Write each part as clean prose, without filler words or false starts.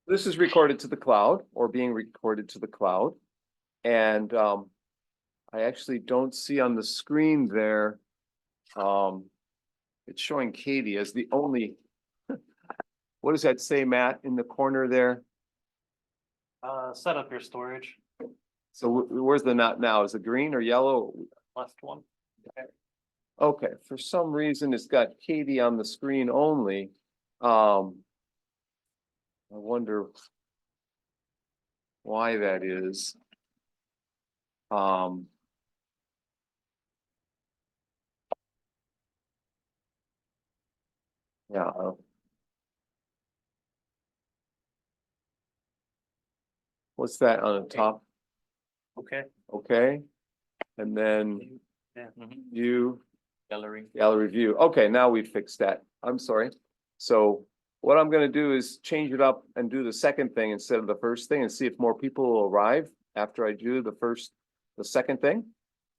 This is recorded to the cloud or being recorded to the cloud. And I actually don't see on the screen there. It's showing Katie as the only. What does that say, Matt, in the corner there? Set up your storage, So where's the not now? Is it green or yellow? left one. Okay, for some reason it's got Katie on the screen only. I wonder why that is. Yeah. What's that on the top? Okay. Okay. And then Yeah. you. Gallery. Gallery view. Okay, now we fixed that. I'm sorry. So what I'm gonna do is change it up and do the second thing instead of the first thing and see if more people will arrive after I do the second thing.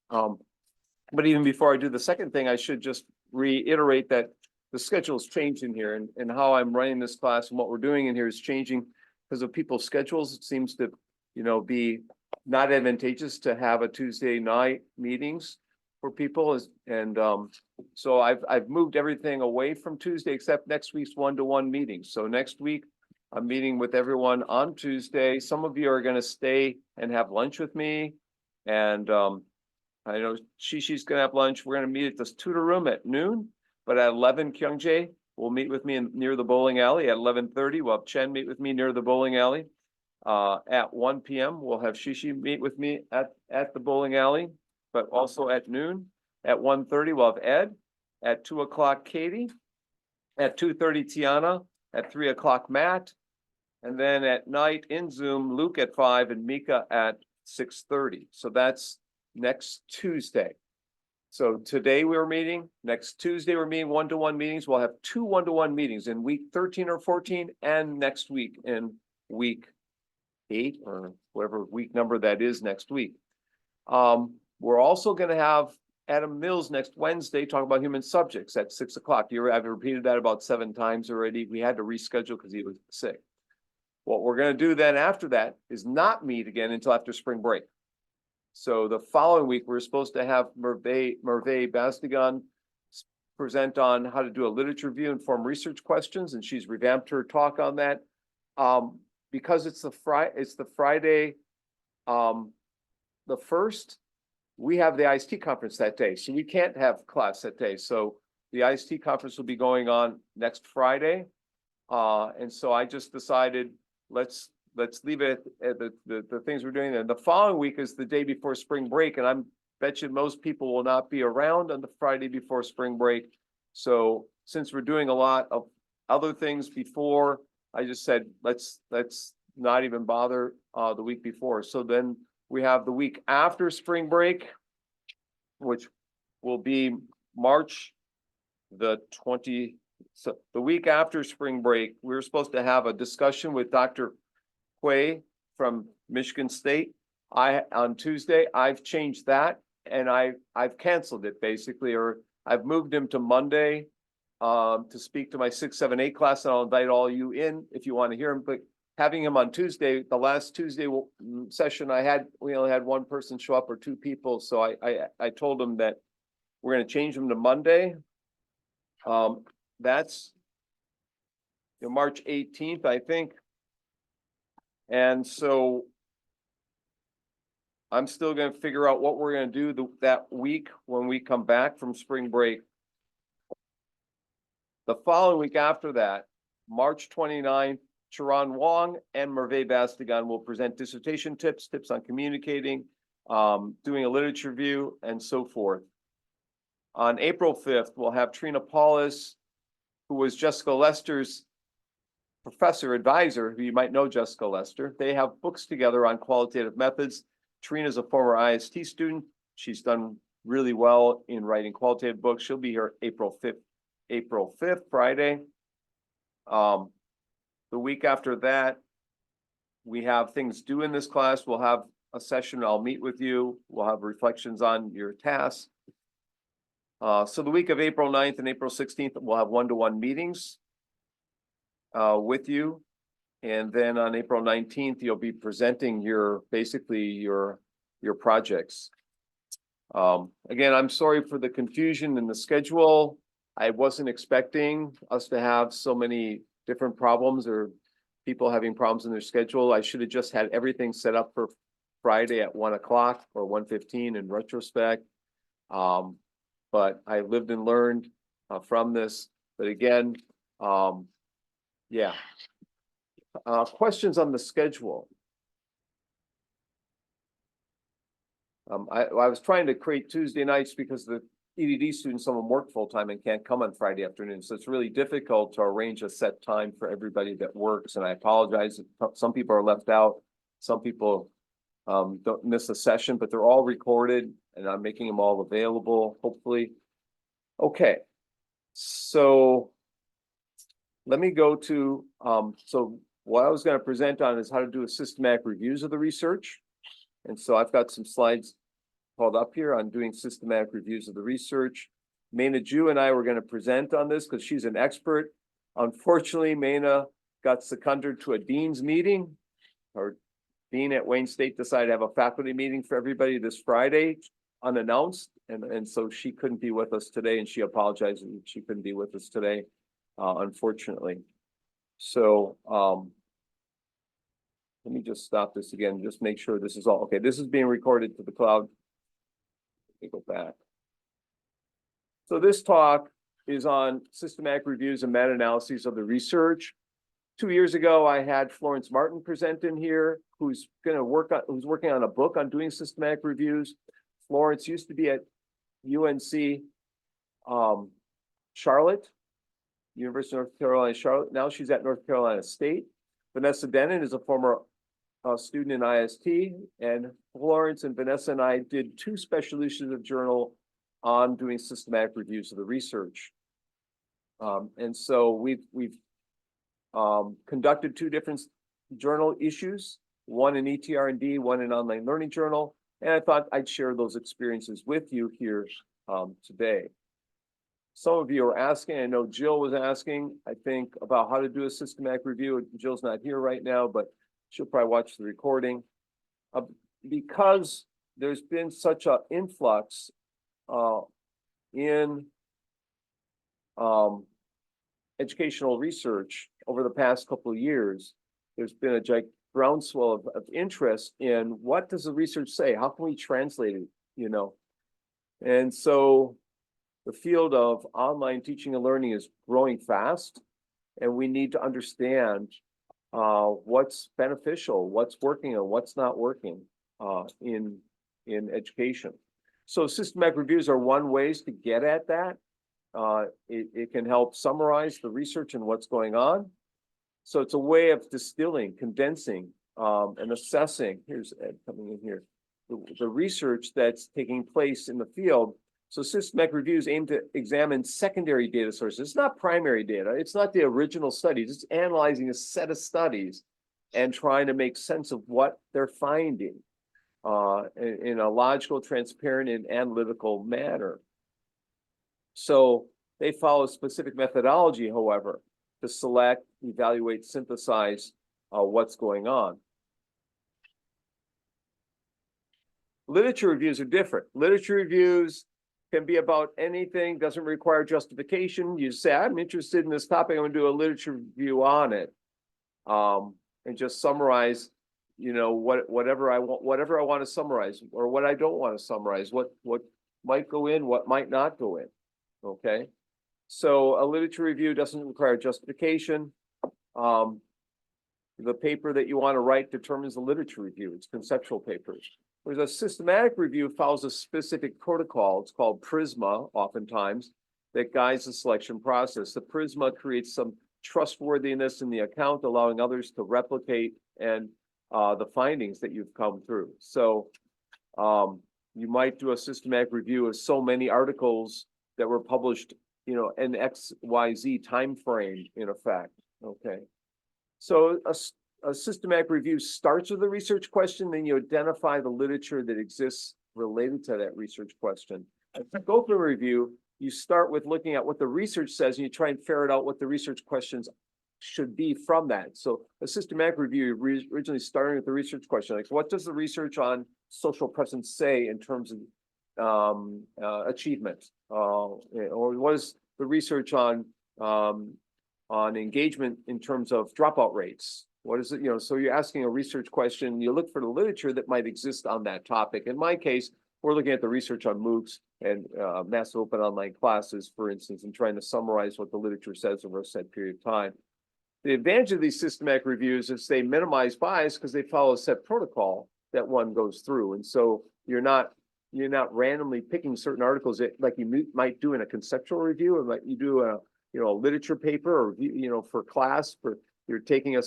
But even before I do the second thing, I should just reiterate that the schedule's changing here and how I'm running this class and what we're doing in here is changing because of people's schedules. It seems to, be not advantageous to have a Tuesday night meetings for people so I've moved everything away from Tuesday except next week's one-to-one meeting. So next week I'm meeting with everyone on Tuesday. Some of you are going to stay and have lunch with me. And I know Shishi's going to have lunch. We're going to meet at this tutor room at noon, but at 11, Kyungjae will meet with me near the bowling alley. At 11:30, we'll have Chen meet with me near the bowling alley. At 1 p.m., we'll have Shishi meet with me at the bowling alley, but also at noon. At 1:30, we'll have Ed. At 2 o'clock, Katie. At 2:30, Tiana. At 3 o'clock, Matt. And then at night in Zoom, Luke at 5 and Mika at 6:30. So that's next Tuesday. So today we're meeting, next Tuesday we're meeting one-to-one meetings. We'll have 2 one-to-one meetings in week 13 or 14 and next week in week 8 or whatever week number that is next week. We're also going to have Adam Mills next Wednesday talk about human subjects at 6 o'clock. I've repeated that about 7 times already. We had to reschedule because he was sick. What we're going to do then after that is not meet again until after spring break. So the following week, we're supposed to have Merve Bastigan present on how to do a literature review and form research questions, and she's revamped her talk on that. Because it's the Friday, the first, we have the IST conference that day, so we can't have class that day. So the IST conference will be going on next Friday. And so I just decided, let's leave it at the things we're doing. And the following week is the day before spring break. And bet you most people will not be around on the Friday before spring break. So since we're doing a lot of other things before, I just said, let's not even bother the week before. So then we have the week after spring break, which will be March the 20th. So the week after spring break, we were supposed to have a discussion with Dr. Quay from Michigan State. On Tuesday, I've changed that and I've canceled it basically, or I've moved him to Monday to speak to my 6, 7, 8 class, and I'll invite all you in if you want to hear him. But having him on Tuesday, the last Tuesday session we only had 1 person show up or 2 people. So I told him that we're going to change him to Monday. That's March 18th, I think. And so I'm still going to figure out what we're going to do that week when we come back from spring break. The following week after that, March 29th, Charan Wong and Merve Bastigan will present dissertation tips on communicating, doing a literature review, and so forth. On April 5th, we'll have Trina Paulus, who was Jessica Lester's professor advisor, who you might know Jessica Lester. They have books together on qualitative methods. Trina's a former IST student. She's done really well in writing qualitative books. She'll be here April 5th, Friday. The week after that, we have things due in this class. We'll have a session. I'll meet with you. We'll have reflections on your tasks. So the week of April 9th and April 16th, we'll have one-to-one meetings with you. And then on April 19th, you'll be presenting basically your projects. Again, I'm sorry for the confusion in the schedule. I wasn't expecting us to have so many different problems or people having problems in their schedule. I should have just had everything set up for Friday at 1 o'clock or 1:15 in retrospect. But I lived and learned from this. But again, yeah. Questions on the schedule? I was trying to create Tuesday nights because the EDD students, some of them work full-time and can't come on Friday afternoon. So it's really difficult to arrange a set time for everybody that works. And I apologize. Some people are left out. Some people don't miss a session, but they're all recorded and I'm making them all available, hopefully. Okay. So let me go to, so what I was going to present on is how to do a systematic reviews of the research. And so I've got some slides called up here on doing systematic reviews of the research. Maina Ju and I were going to present on this because she's an expert. Unfortunately, Maina got seconded to a dean's meeting. Our dean at Wayne State decided to have a faculty meeting for everybody this Friday, unannounced. And so she couldn't be with us today, and she apologized that she couldn't be with us today, unfortunately. So let me just stop this again, just make sure this is all okay. This is being recorded to the cloud. Let me go back. So this talk is on systematic reviews and meta-analyses of the research. 2 years ago, I had Florence Martin present in here, who's working on a book on doing systematic reviews. Florence used to be at UNC Charlotte, University of North Carolina, Charlotte. Now she's at North Carolina State. Vanessa Denon is a former student in IST, and Florence and Vanessa and I did 2 special issues of journal on doing systematic reviews of the research. And so we've conducted 2 different journal issues, one in ETR&D, one in Online Learning Journal, and I thought I'd share those experiences with you here today. Some of you are asking, I know Jill was asking, I think, about how to do a systematic review. Jill's not here right now, but she'll probably watch the recording. Because there's been such an influx in educational research over the past couple of years, there's been a groundswell of interest in what does the research say? How can we translate it, you know? And so the field of online teaching and learning is growing fast, and we need to understand what's beneficial, what's working, and what's not working in education. So systematic reviews are one ways to get at that. It can help summarize the research and what's going on. So it's a way of distilling, condensing, and assessing. Here's Ed coming in here. The research that's taking place in the field. So systematic reviews aim to examine secondary data sources. It's not primary data. It's not the original studies. It's analyzing a set of studies and trying to make sense of what they're finding in a logical, transparent, and analytical manner. So they follow a specific methodology, however, to select, evaluate, synthesize what's going on. Literature reviews are different. Literature reviews can be about anything, doesn't require justification. You say, I'm interested in this topic, I'm gonna do a literature review on it. And just summarize, you know, whatever I want to summarize, or what I don't want to summarize, what might go in, what might not go in. Okay. So a literature review doesn't require justification. The paper that you want to write determines the literature review. It's conceptual papers. Whereas a systematic review follows a specific protocol. It's called PRISMA, oftentimes, that guides the selection process. The PRISMA creates some trustworthiness in the account, allowing others to replicate and the findings that you've come through. So you might do a systematic review of so many articles that were published, you know, in XYZ time frame, in effect. Okay. So a systematic review starts with a research question, then you identify the literature that exists related to that research question. As you go through a review, you start with looking at what the research says, and you try and ferret out what the research questions should be from that. So a systematic review originally starting with the research question, like what does the research on social presence say in terms of achievement? Or what is the research on engagement in terms of dropout rates? What is it, so you're asking a research question, you look for the literature that might exist on that topic. In my case, we're looking at the research on MOOCs and mass open online classes, for instance, and trying to summarize what the literature says over a set period of time. The advantage of these systematic reviews is they minimize bias because they follow a set protocol that one goes through. And so you're not randomly picking certain articles that like you might do in a conceptual review, and like you do a literature paper, or for class, for you're taking a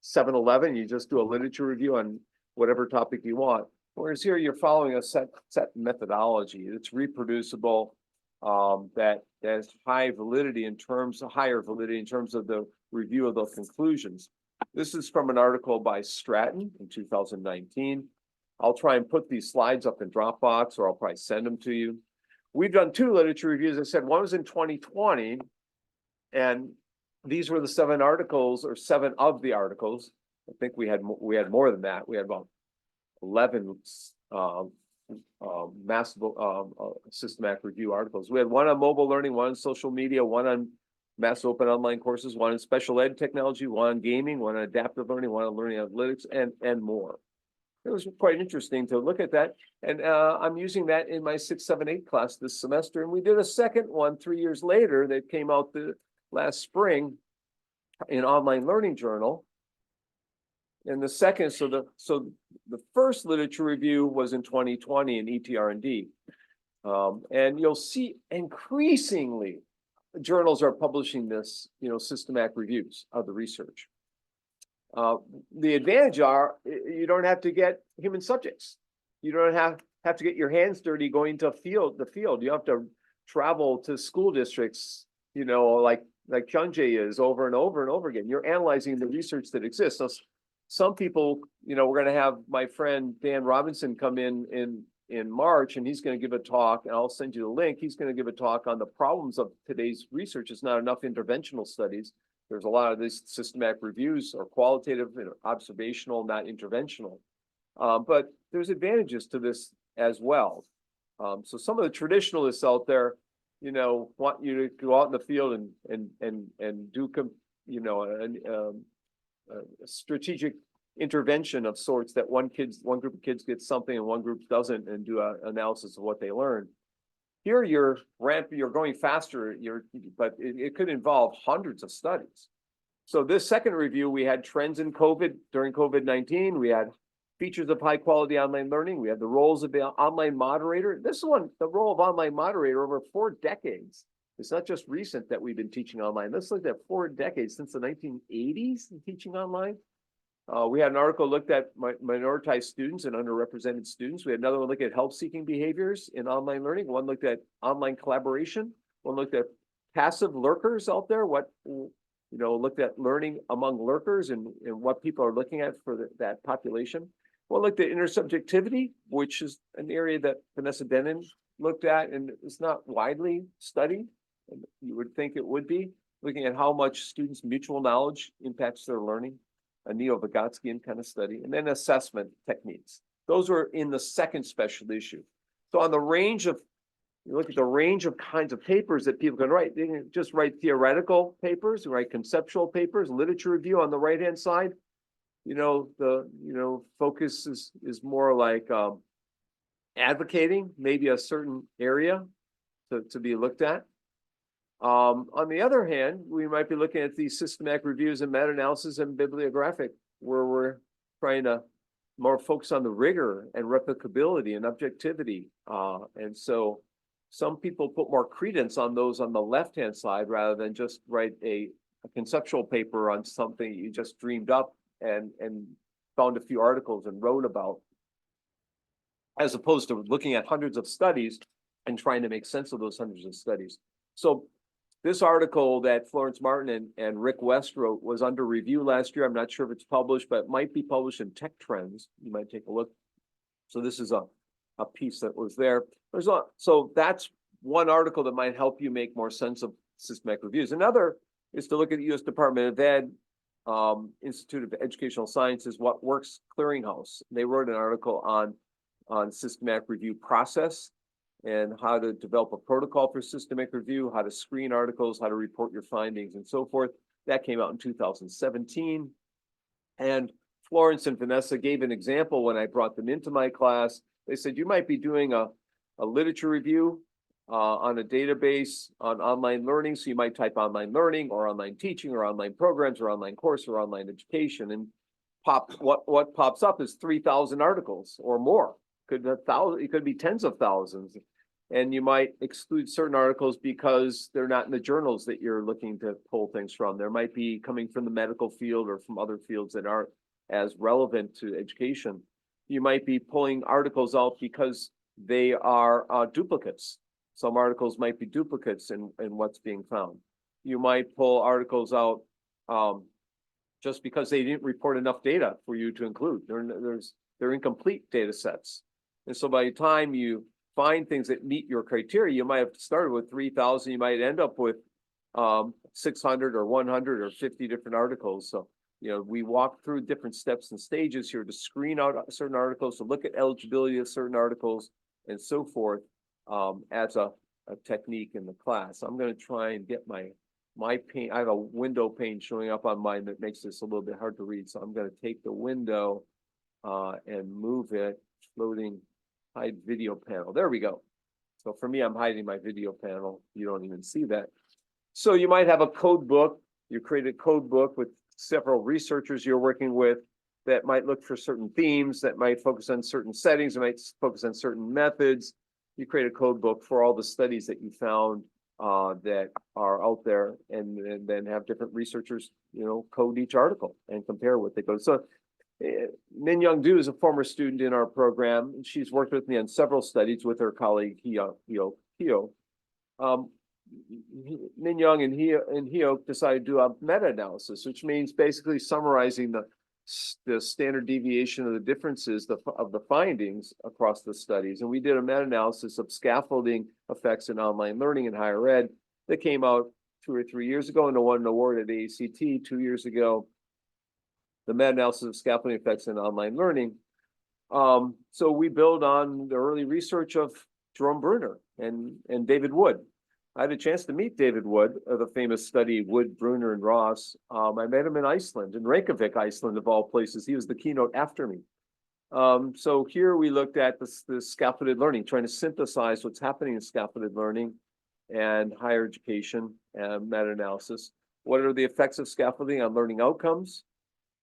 7-11, you just do a literature review on whatever topic you want. Whereas here you're following a set methodology that's reproducible, that has higher validity in terms of the review of those conclusions. This is from an article by Stratton in 2019. I'll try and put these slides up in Dropbox, or I'll probably send them to you. We've done 2 literature reviews. I said one was in 2020, and these were the 7 articles, or 7 of the articles. I think we had more than that. We had about 11 massive systematic review articles. We had one on mobile learning, one on social media, one on mass open online courses, one on special ed technology, one on gaming, one on adaptive learning, one on learning analytics, and more. It was quite interesting to look at that. And I'm using that in my 6, 7, 8 class this semester. And we did a second one 3 years later that came out last spring in Online Learning Journal. And the second, so the first literature review was in 2020 in ETR&D. And you'll see increasingly journals are publishing this, systematic reviews of the research. The advantage are you don't have to get human subjects. You don't have to get your hands dirty going to the field. You have to travel to school districts, like Kyunjae is over and over and over again. You're analyzing the research that exists. So some people, we're going to have my friend Dan Robinson come in March, and he's going to give a talk, and I'll send you the link. He's going to give a talk on the problems of today's research. It's not enough interventional studies. There's a lot of these systematic reviews are qualitative and observational, not interventional. But there's advantages to this as well. So some of the traditionalists out there, want you to go out in the field and do, a strategic intervention of sorts, that one group of kids gets something and one group doesn't, and do an analysis of what they learned. Here you're going faster, but it could involve hundreds of studies. So this second review, we had trends in during COVID-19. We had features of high quality online learning. We had the roles of the online moderator. This one, the role of online moderator over 4 decades. It's not just recent that we've been teaching online. Let's look at 4 decades since the 1980s in teaching online. We had an article looked at minoritized students and underrepresented students. We had another one look at help-seeking behaviors in online learning. One looked at online collaboration. One looked at passive lurkers out there. Looked at learning among lurkers and what people are looking at for that population. One looked at intersubjectivity, which is an area that Vanessa Denon looked at, and it's not widely studied. And you would think it would be, looking at how much students' mutual knowledge impacts their learning. A Neo-Vygotskian kind of study, and then assessment techniques. Those were in the second special issue. So on you look at the range of kinds of papers that people can write. They can just write theoretical papers, write conceptual papers, literature review on the right-hand side. The focus is more like advocating maybe a certain area to be looked at. On the other hand, we might be looking at these systematic reviews and meta-analysis and bibliographic, where we're trying to more focus on the rigor and replicability and objectivity. And so some people put more credence on those on the left-hand side rather than just write a conceptual paper on something you just dreamed up and found a few articles and wrote about, as opposed to looking at hundreds of studies and trying to make sense of those hundreds of studies. So this article that Florence Martin and Rick West wrote was under review last year. I'm not sure if it's published, but it might be published in Tech Trends. You might take a look. So this is a piece that was there. So that's one article that might help you make more sense of systematic reviews. Another is to look at the U.S. Department of Ed, Institute of Educational Sciences, What Works Clearinghouse. They wrote an article on systematic review process and how to develop a protocol for systematic review, how to screen articles, how to report your findings, and so forth. That came out in 2017. And Florence and Vanessa gave an example when I brought them into my class. They said, you might be doing a literature review on a database on online learning. So you might type online learning or online teaching or online programs or online course or online education, and what pops up is 3,000 articles or more. It could be tens of thousands. And you might exclude certain articles because they're not in the journals that you're looking to pull things from. There might be coming from the medical field or from other fields that aren't as relevant to education. You might be pulling articles out because they are duplicates. Some articles might be duplicates in what's being found. You might pull articles out just because they didn't report enough data for you to include. They're incomplete data sets. And so by the time you find things that meet your criteria, you might have started with 3,000, you might end up with 600 or 100 or 50 different articles. So, we walk through different steps and stages here to screen out certain articles, to look at eligibility of certain articles and so forth, as a technique in the class. I'm going to try and get my pane. I have a window pane showing up on mine that makes this a little bit hard to read. So I'm going to take the window and move it, loading hide video panel. There we go. So for me, I'm hiding my video panel. You don't even see that. So you might have a code book. You create a code book with several researchers you're working with that might look for certain themes, that might focus on certain settings, that might focus on certain methods. You create a code book for all the studies that you found that are out there, and then have different researchers, code each article and compare what they go. So Min Young Do is a former student in our program. She's worked with me on several studies with her colleague Hio. Min Young and Hio decided to do a meta-analysis, which means basically summarizing the standard deviation of the differences of the findings across the studies. And we did a meta-analysis of scaffolding effects in online learning in higher ed that came out 2 or 3 years ago, and won an award at ACT 2 years ago. The meta-analysis of scaffolding effects in online learning. So we build on the early research of Jerome Bruner and David Wood. I had a chance to meet David Wood of the famous study Wood, Bruner, and Ross. I met him in Iceland, in Reykjavik, Iceland, of all places. He was the keynote after me. So here we looked at the scaffolded learning, trying to synthesize what's happening in scaffolded learning and higher education and meta-analysis. What are the effects of scaffolding on learning outcomes?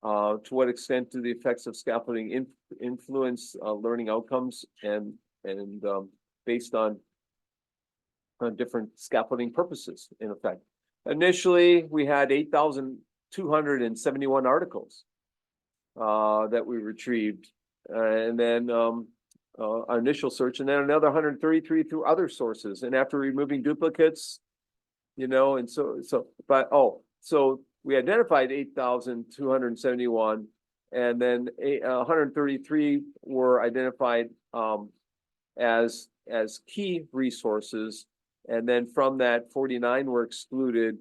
To what extent do the effects of scaffolding influence learning outcomes, and based on different scaffolding purposes, in effect. Initially, we had 8,271 articles that we retrieved, and then our initial search, and then another 133 through other sources. And after removing duplicates, and so we identified 8,271, and then 133 were identified as key resources. And then from that, 49 were excluded,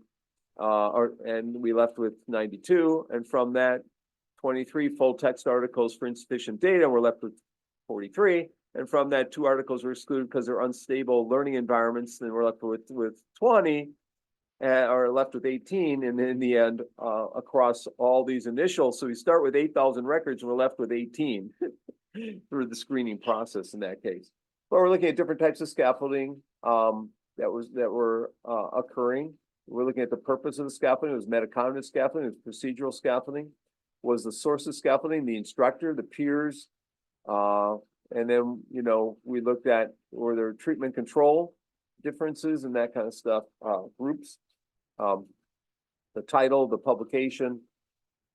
and we left with 92. And from that, 23 full text articles for insufficient data, we're left with 43. And from that, 2 articles were excluded because they're unstable learning environments. Then we're left with 20, or left with 18. And in the end, across all these initials, so we start with 8,000 records, and we're left with 18 through the screening process in that case. But we're looking at different types of scaffolding that were occurring. We're looking at the purpose of the scaffolding. It was metacognitive scaffolding, it was procedural scaffolding, was the source of scaffolding, the instructor, the peers, and then we looked at, were there treatment control differences and that kind of stuff, groups, the title, the publication,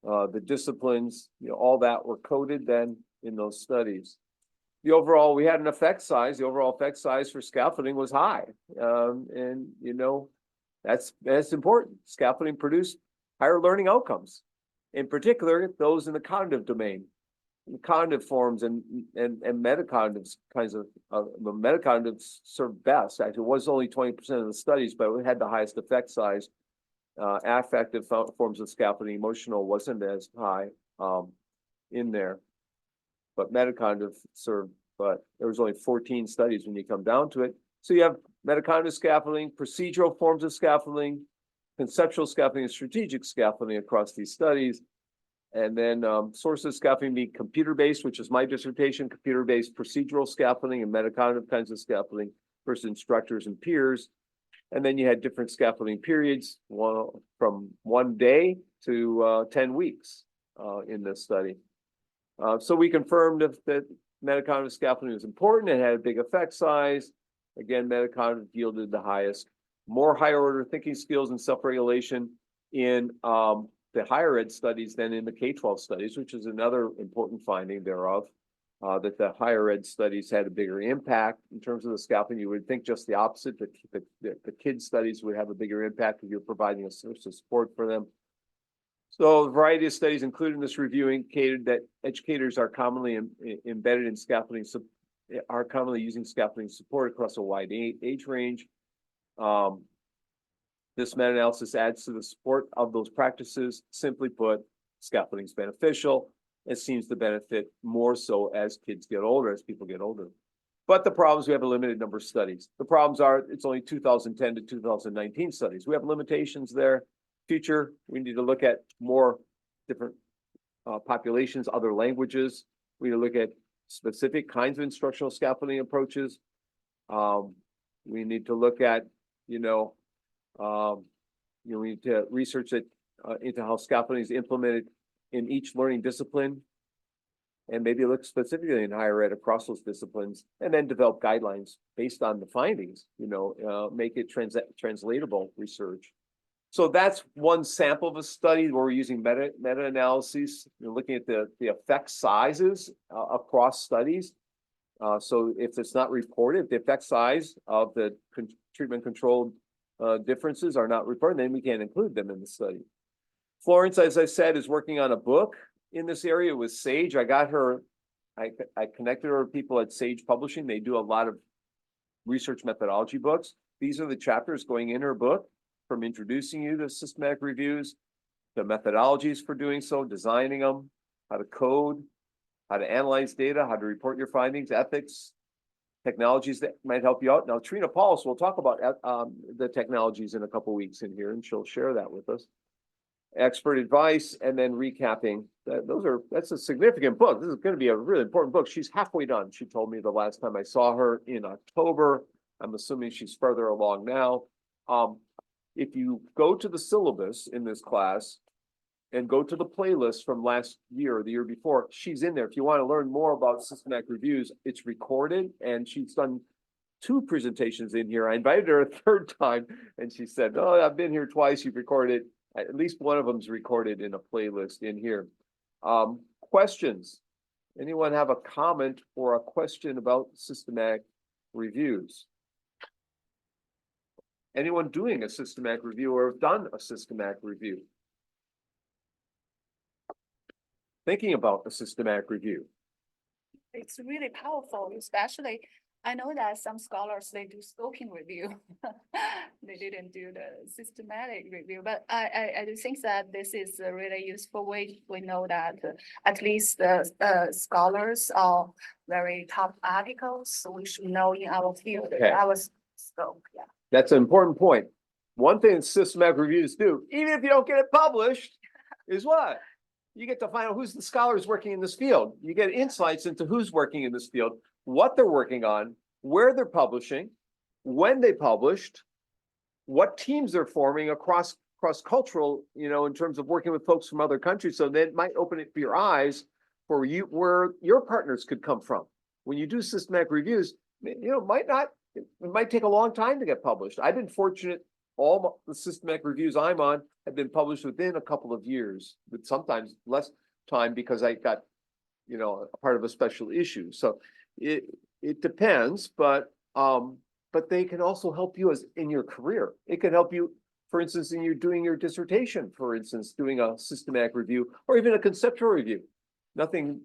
the disciplines, all that were coded then in those studies. The overall, we had an effect size. The overall effect size for scaffolding was high, and that's important. Scaffolding produced higher learning outcomes, in particular those in the cognitive domain, the cognitive forms and metacognitive kinds of the metacognitives served best. Actually, it was only 20% of the studies, but it had the highest effect size. affective forms of scaffolding, emotional wasn't as high in there. But metacognitive served, but there was only 14 studies when you come down to it. So you have metacognitive scaffolding, procedural forms of scaffolding, conceptual scaffolding, and strategic scaffolding across these studies. And then sources of scaffolding being computer-based, which is my dissertation, computer-based procedural scaffolding and metacognitive kinds of scaffolding versus instructors and peers. And then you had different scaffolding periods, from 1 day to 10 weeks in this study. So we confirmed that metacognitive scaffolding was important and had a big effect size. Again, metacognitive yielded the highest, more higher order thinking skills and self-regulation in the higher ed studies than in the K-12 studies, which is another important finding thereof, that the higher ed studies had a bigger impact in terms of the scaffolding. You would think just the opposite, that the kids studies would have a bigger impact if you're providing a source of support for them. So a variety of studies included in this review indicated that educators are commonly embedded in scaffolding, are commonly using scaffolding support across a wide age range. This meta-analysis adds to the support of those practices. Simply put, scaffolding is beneficial. It seems to benefit more so as kids get older, as people get older. But the problems, we have a limited number of studies. The problems are it's only 2010 to 2019 studies. We have limitations there. Future, we need to look at more different populations, other languages. We need to look at specific kinds of instructional scaffolding approaches. We need to look at, we need to research it into how scaffolding is implemented in each learning discipline, and maybe look specifically in higher ed across those disciplines, and then develop guidelines based on the findings, make it translatable research. So that's one sample of a study where we're using meta-analyses, looking at the effect sizes across studies. So if it's not reported, the effect size of the treatment controlled differences are not reported, then we can't include them in the study. Florence, as I said, is working on a book in this area with Sage. I got her, I connected her with people at Sage Publishing. They do a lot of research methodology books. These are the chapters going in her book, from introducing you to systematic reviews, the methodologies for doing so, designing them, how to code, how to analyze data, how to report your findings, ethics, technologies that might help you out. Now, Trina Paulus will talk about the technologies in a couple weeks in here, and she'll share that with us. Expert advice, and then recapping. That's a significant book. This is going to be a really important book. She's halfway done. She told me the last time I saw her in October. I'm assuming she's further along now. If you go to the syllabus in this class and go to the playlist from last year or the year before, she's in there. If you want to learn more about systematic reviews, it's recorded, and she's done 2 presentations in here. I invited her a 3rd time, and she said, "Oh, I've been here twice. You've recorded." At least one of them's recorded in a playlist in here. Questions? Anyone have a comment or a question about systematic reviews? Anyone doing a systematic review or have done a systematic review? Thinking about a systematic review. It's really powerful, especially I know that some scholars, they do scoping review. They didn't do the systematic review, but I do think that this is a really useful way. We know that at least the scholars are very top articles, so we should know in our field, Okay. our scope, yeah. That's an important point. One thing systematic reviews do, even if you don't get it published, is what? You get to find out who's the scholars working in this field. You get insights into who's working in this field, what they're working on, where they're publishing, when they published, what teams they're forming across cross-cultural, in terms of working with folks from other countries. So that might open up your eyes for you where your partners could come from. When you do systematic reviews, it might take a long time to get published. I've been fortunate. All the systematic reviews I'm on have been published within a couple of years, but sometimes less time because I got, a part of a special issue. So it depends, but they can also help you in your career. It can help you, for instance, in doing your dissertation, for instance, doing a systematic review or even a conceptual review. Nothing,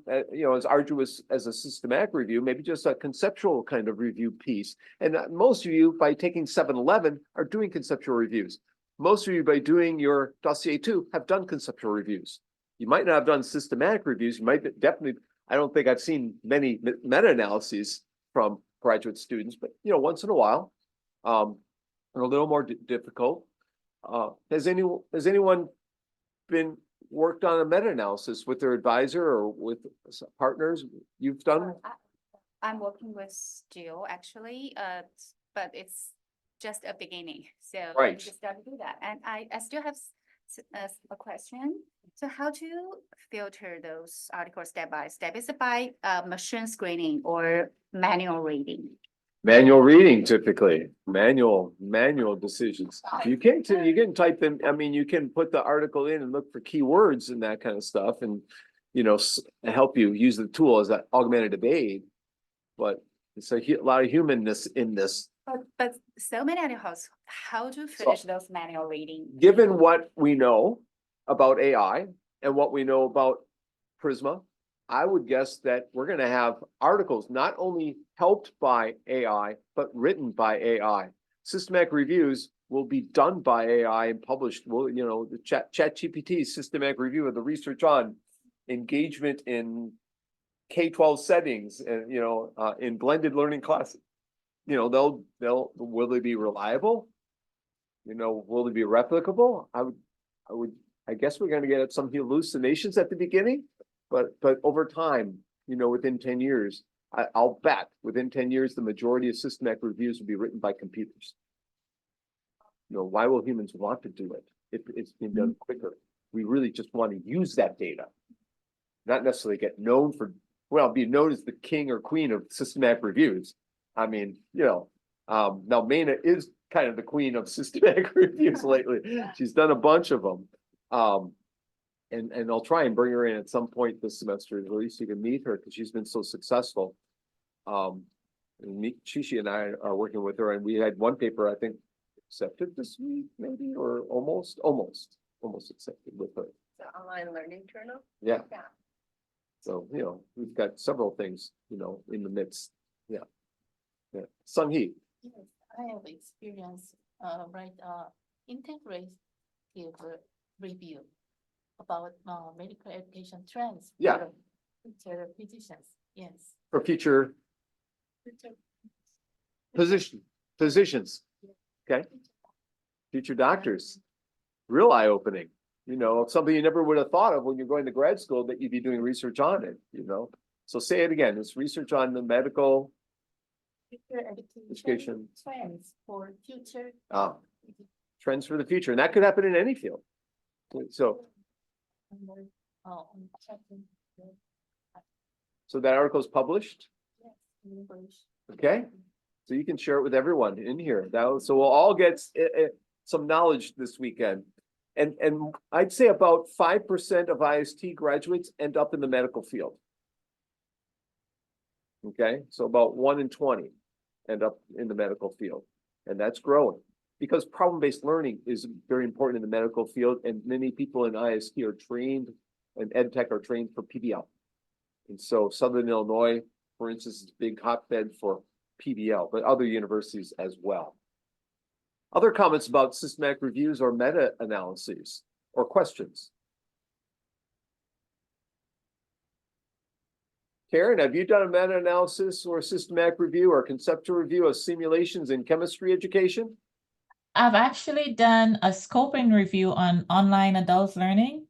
as arduous as a systematic review, maybe just a conceptual kind of review piece. And most of you, by taking 7-11, are doing conceptual reviews. most of you, by doing your dossier 2, have done conceptual reviews. You might not have done systematic reviews. You might definitely, I don't think I've seen many meta-analyses from graduate students, but once in a while, and a little more difficult. Has anyone been worked on a meta-analysis with their advisor or with partners? You've done? I'm working with Jill actually, but it's just a beginning, so. Right. I'm just starting to do that, and I still have a question. So how to filter those articles step by step? Is it by machine screening or manual reading? Manual reading typically, manual decisions. You can type them, I mean, you can put the article in and look for keywords and that kind of stuff and, help you use the tool as an augmentative aid. But it's a lot of humanness in this. But so many articles, how to finish those manual reading? Given what we know about AI and what we know about Prisma, I would guess that we're going to have articles not only helped by AI, but written by AI. Systematic reviews will be done by AI and published. Well, the ChatGPT systematic review of the research on engagement in K-12 settings and, in blended learning classes. Will they be reliable? Will they be replicable? I guess we're going to get some hallucinations at the beginning. But over time, within 10 years, I'll bet within 10 years, the majority of systematic reviews will be written by computers. Why will humans want to do it if it's been done quicker? We really just want to use that data, not necessarily get known for, be known as the king or queen of systematic reviews. I mean, now Maina is kind of the queen of systematic reviews lately. She's done a bunch of them. And I'll try and bring her in at some point this semester, at least you can meet her because she's been so successful. And Shishi and I are working with her, and we had one paper I think accepted this week, maybe, or almost accepted with her. The online learning journal? Yeah. Yeah. So, we've got several things, in the midst. Yeah. Yeah. Sung Hee. Yes, I have experience, integrative review about medical education trends. Yeah. For future physicians, yes. For future positions, okay? Future doctors. Real eye-opening, something you never would have thought of when you're going to grad school that you'd be doing research on it, So say it again, it's research on the medical Future education. trends for future. Trends for the future, and that could happen in any field. So that article is published, Yes, in English. okay? So you can share it with everyone in here. So we'll all get some knowledge this weekend. And I'd say about 5% of IST graduates end up in the medical field. Okay, so about 1 in 20 end up in the medical field, and that's growing because problem-based learning is very important in the medical field, and many people in IST are trained, and EdTech are trained for PBL. And so Southern Illinois, for instance, is a big hotbed for PBL, but other universities as well. Other comments about systematic reviews or meta-analyses or questions? Karen, have you done a meta-analysis or a systematic review or conceptual review of simulations in chemistry education? I've actually done a scoping review on online adult learning,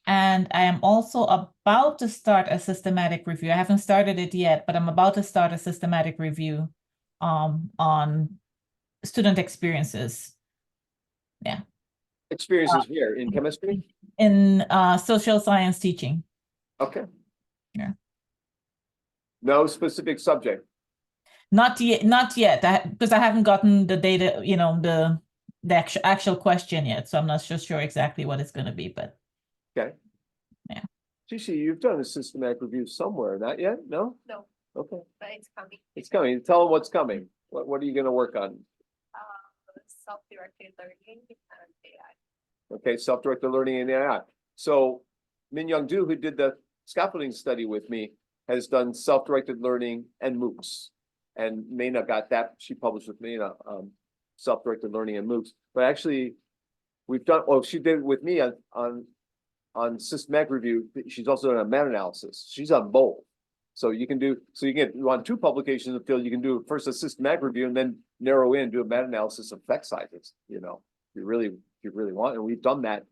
and I am also about to start a systematic review. I haven't started it yet, but I'm about to start a systematic review on student experiences. Yeah. Experiences here in chemistry? In social science teaching. Okay. Yeah. No specific subject. Not yet, because I haven't gotten the data, the actual question yet. So I'm not sure exactly what it's going to be, but. Okay. Yeah. Shishi, you've done a systematic review somewhere, not yet? No? No, Okay. but it's coming. It's coming. Tell them what's coming. What are you going to work on? Self-directed learning and AI. Okay, self-directed learning and AI. So Min Young Do, who did the scaffolding study with me, has done self-directed learning and MOOCs. And Maina got that, she published with me, self-directed learning and MOOCs. But actually, we've done, well, she did it with me on systematic review. She's also done a meta-analysis. She's on both. So you can do, so you get, you want two publications in the field, you can do first a systematic review and then narrow in, do a meta-analysis of effect sizes, you know, if you really want. And we've done that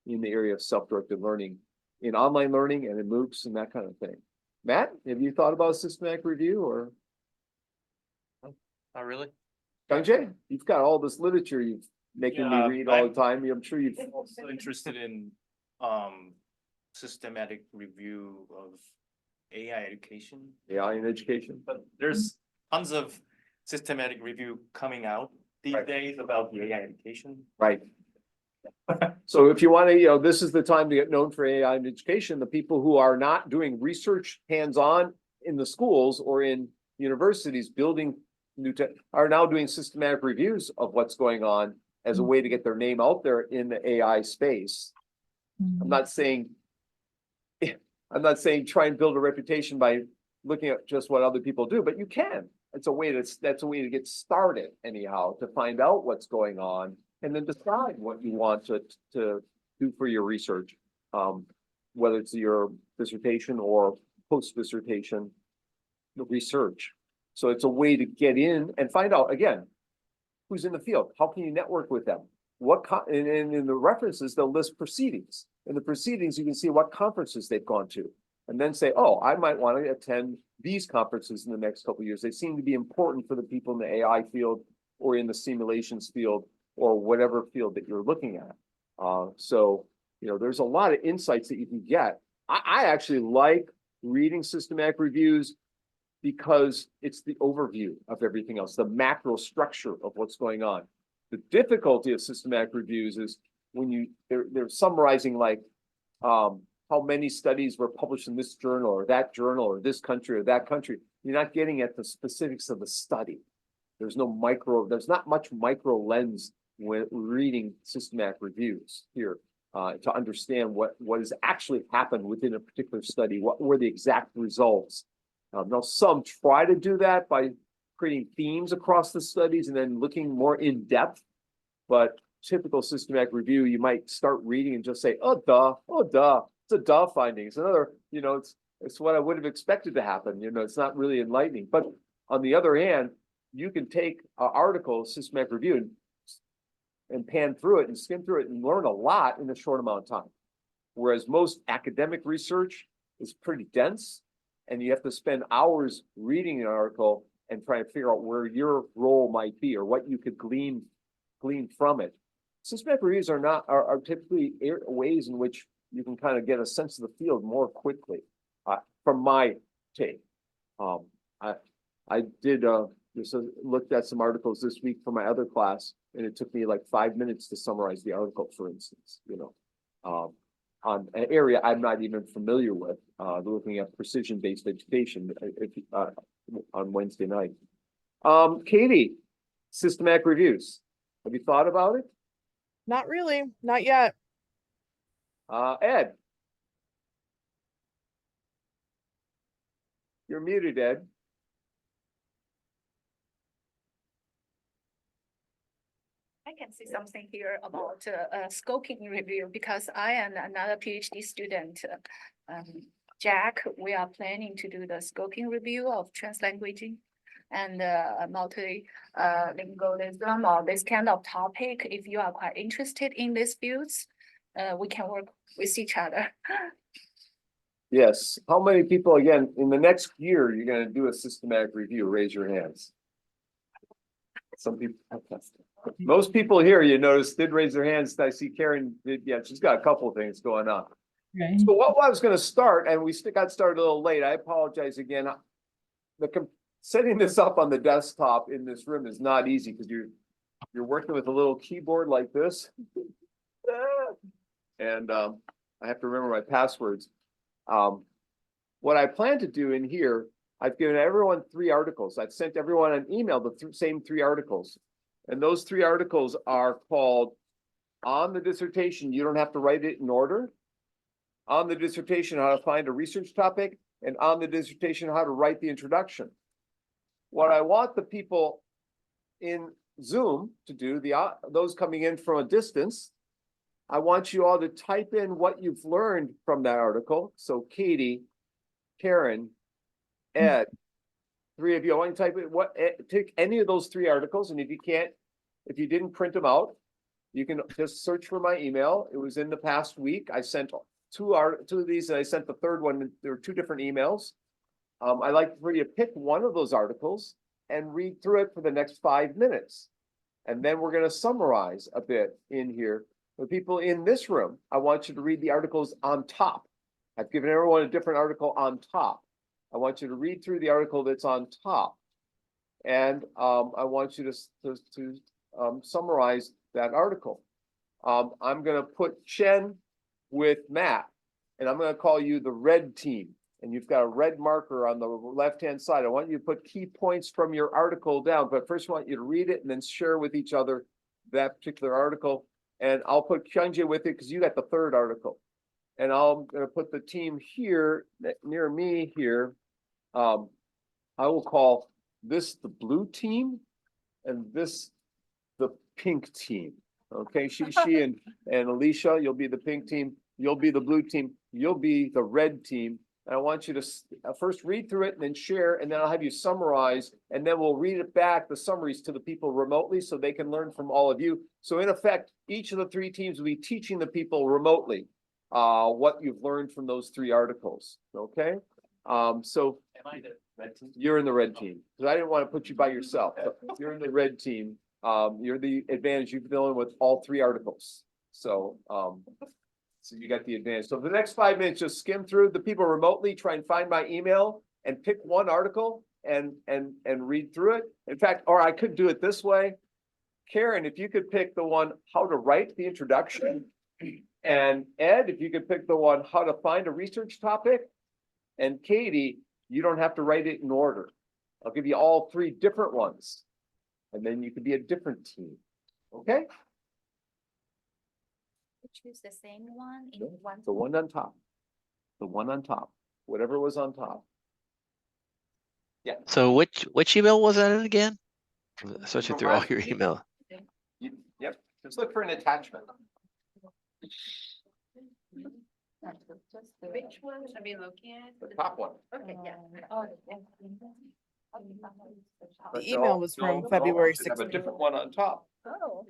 in the area of self-directed learning, in online learning and in MOOCs and that kind of thing. Matt, have you thought about systematic review or? Not really. Sanjay, you've got all this literature you've making me Yeah, read all the time. I'm sure you've, I'm also interested in systematic review of AI education, AI in education. but there's tons of systematic review coming out these Right. days about the AI education. Right. So if you want to, you know, this is the time to get known for AI in education. The people who are not doing research hands-on in the schools or in universities building new tech are now doing systematic reviews of what's going on as a way to get their name out there in the AI space. I'm not saying try and build a reputation by looking at just what other people do, but you can. It's a way that's a way to get started anyhow, to find out what's going on and then decide what you want to do for your research. Whether it's your dissertation or post-dissertation research. So it's a way to get in and find out again, who's in the field, how can you network with them? And in the references, they'll list proceedings. In the proceedings, you can see what conferences they've gone to, and then say, oh, I might want to attend these conferences in the next couple of years. They seem to be important for the people in the AI field or in the simulations field or whatever field that you're looking at. So, you know, there's a lot of insights that you can get. I actually like reading systematic reviews because it's the overview of everything else, the macro structure of what's going on. The difficulty of systematic reviews is when they're summarizing like how many studies were published in this journal or that journal or this country or that country. You're not getting at the specifics of the study. There's not much micro lens when reading systematic reviews here to understand what has actually happened within a particular study. What were the exact results? Now some try to do that by creating themes across the studies and then looking more in depth, but typical systematic review, you might start reading and just say, oh duh, it's a duh finding. It's another, you know, it's what I would have expected to happen. You know, it's not really enlightening. But on the other hand, you can take an article, systematic review, and pan through it and skim through it and learn a lot in a short amount of time. Whereas most academic research is pretty dense and you have to spend hours reading an article and trying to figure out where your role might be or what you could glean from it. Systematic reviews are typically ways in which you can kind of get a sense of the field more quickly, from my take. I did just looked at some articles this week for my other class, and it took me like 5 minutes to summarize the article, for instance, you know, on an area I'm not even familiar with, looking at precision-based education on Wednesday night. Katie, systematic reviews. Have you thought about it? Not really, not yet. Ed. You're muted, Ed. I can see something here about scoping review because I am another PhD student. Jack, we are planning to do the scoping review of translanguaging and multilingualism or this kind of topic. If you are quite interested in these fields, we can work with each other. Yes. How many people, again, in the next year, you're going to do a systematic review? Raise your hands. Some people. Most people here, you notice, did raise their hands. I see Karen did. Yeah, she's got a couple of things going on. Right. So what I was going to start, and we got started a little late. I apologize again. Setting this up on the desktop in this room is not easy because you're working with a little keyboard like this, and I have to remember my passwords. What I plan to do in here, I've given everyone 3 articles. I've sent everyone an email the same 3 articles. And those 3 articles are called On the Dissertation, You Don't Have to Write It in Order, On the Dissertation, How to Find a Research Topic, and On the Dissertation, How to Write the Introduction. What I want the people in Zoom to do, those coming in from a distance, I want you all to type in what you've learned from that article. So Katie, Karen, Ed, three of you, I want you to type in pick any of those three articles, and if you can't, if you didn't print them out, you can just search for my email. It was in the past week. I sent two of these, and I sent the third one. There were two different emails. I'd like for you to pick one of those articles and read through it for the next 5 minutes. And then we're going to summarize a bit in here. For people in this room, I want you to read the articles on top. I've given everyone a different article on top. I want you to read through the article that's on top. And I want you to summarize that article. I'm going to put Chen with Matt, and I'm going to call you the red team. And you've got a red marker on the left-hand side. I want you to put key points from your article down, but first I want you to read it and then share with each other that particular article. And I'll put Kyunjae with it because you got the third article. And I'm going to put the team here near me here. I will call this the blue team and this the pink team. Okay, she and Alicia, you'll be the pink team. You'll be the blue team. You'll be the red team. And I want you to first read through it and then share, and then I'll have you summarize, and then we'll read it back, the summaries, to the people remotely so they can learn from all of you. So in effect, each of the three teams will be teaching the people remotely what you've learned from those three articles. Okay. So Am I the red team? you're in the red team because I didn't want to put you by yourself. But you're in the red team. You're the advantage. You've been dealing with all three articles. So so you got the advantage. So the next 5 minutes, just skim through the people remotely, try and find my email and pick one article and read through it. In fact, or I could do it this way. Karen, if you could pick the one, how to write the introduction. And Ed, if you could pick the one, how to find a research topic. And Katie, you don't have to write it in order. I'll give you all three different ones. And then you could be a different team. Okay? Choose the same one in one. The one on top. The one on top. Whatever was on top. Yeah. So which email was that again? I'm searching through all Right. your email. Yep. Just look for an attachment. Which one should I be looking at? The top one. Okay, yeah. But The email was from no, February you should have a 16th. different one on top. Oh.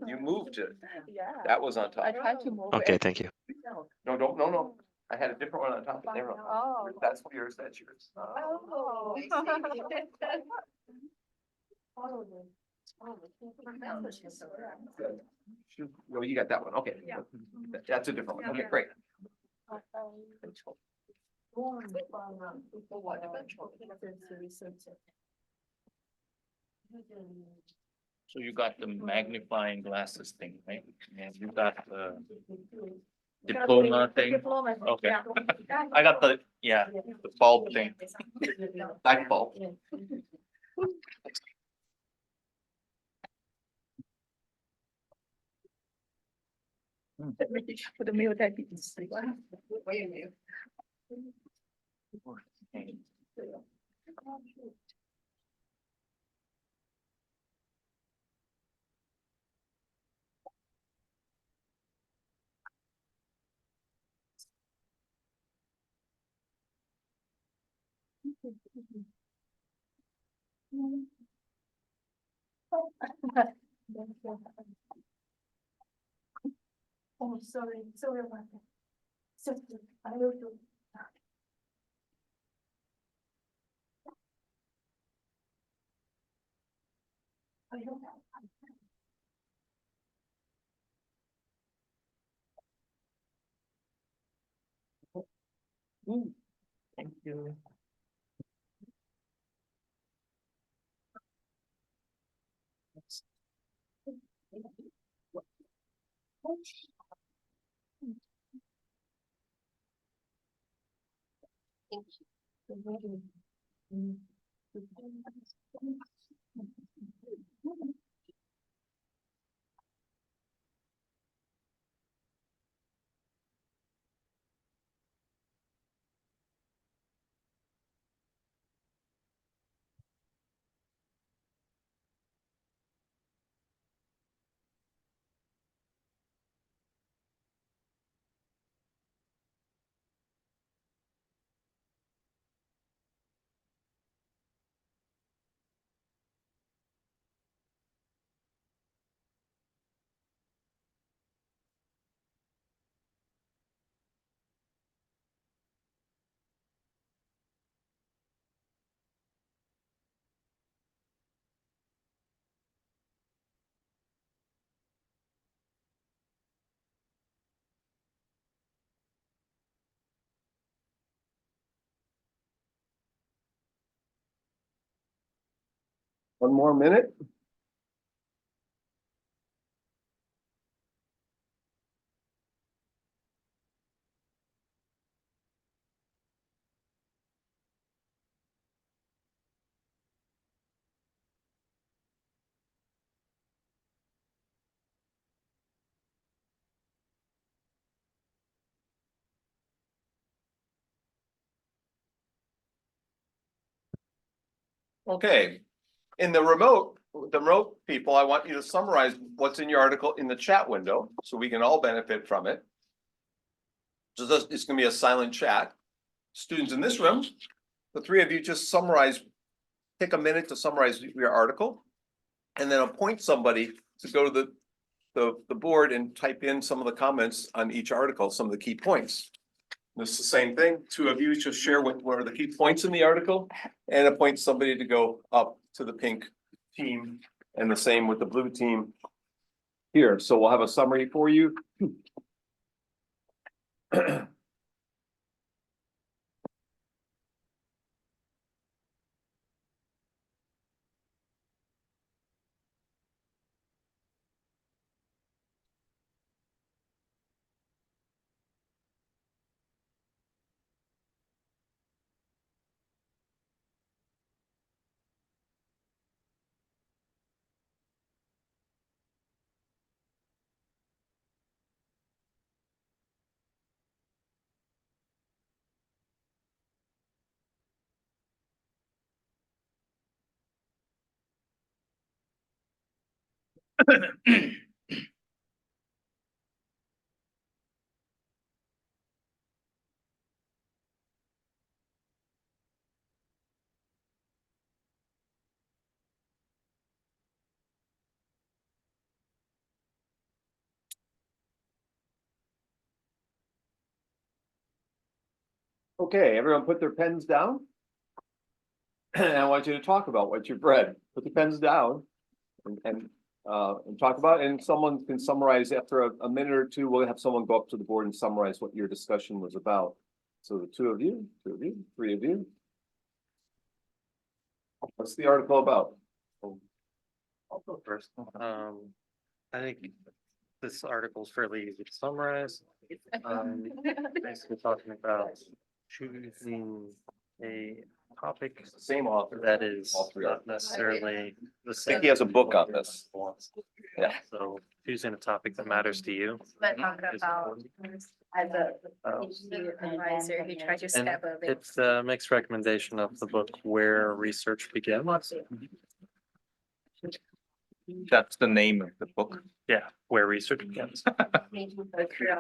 You moved it. Yeah. That was on I top. tried to move Okay, it. thank you. No. I had a different one on top, but never mind. Oh. That's yours, that's yours. Oh. No, you got that one. Okay. Yeah. That's a different one. Okay, great. So you got the magnifying glasses thing, right? And you got the diploma thing. Okay. I got the bulb thing. Light bulb. Oh, sorry about that. So, I will do. I don't know. Thank you. One more minute. Okay, in the remote people, I want you to summarize what's in your article in the chat window, so we can all benefit from it. So this, it's gonna be a silent chat. Students in this room, the three of you just summarize, take a minute to summarize your article. And then appoint somebody to go to the board and type in some of the comments on each article, some of the key points. This is the same thing, two of you just share what are the key points in the article and appoint somebody to go up to the pink team and the same with the blue team here. So we'll have a summary for you. Okay, everyone put their pens down. And I want you to talk about what you've read. Put the pens down and talk about it. And someone can summarize after a minute or two. We'll have someone go up to the board and summarize what your discussion was about. So the two of you, three of you. What's the article about? I'll go first. I think this article is fairly easy to summarize. Basically talking about choosing a topic Same author. that is All three not necessarily the I same. think he has a book on this. Yeah. So choosing a topic that matters to you. But talk is about important. as a Um, PhD advisor, he tried to And step a bit. it's a mixed recommendation of the book Where Research Begins. That's the name of the book. Yeah, Where Research Begins.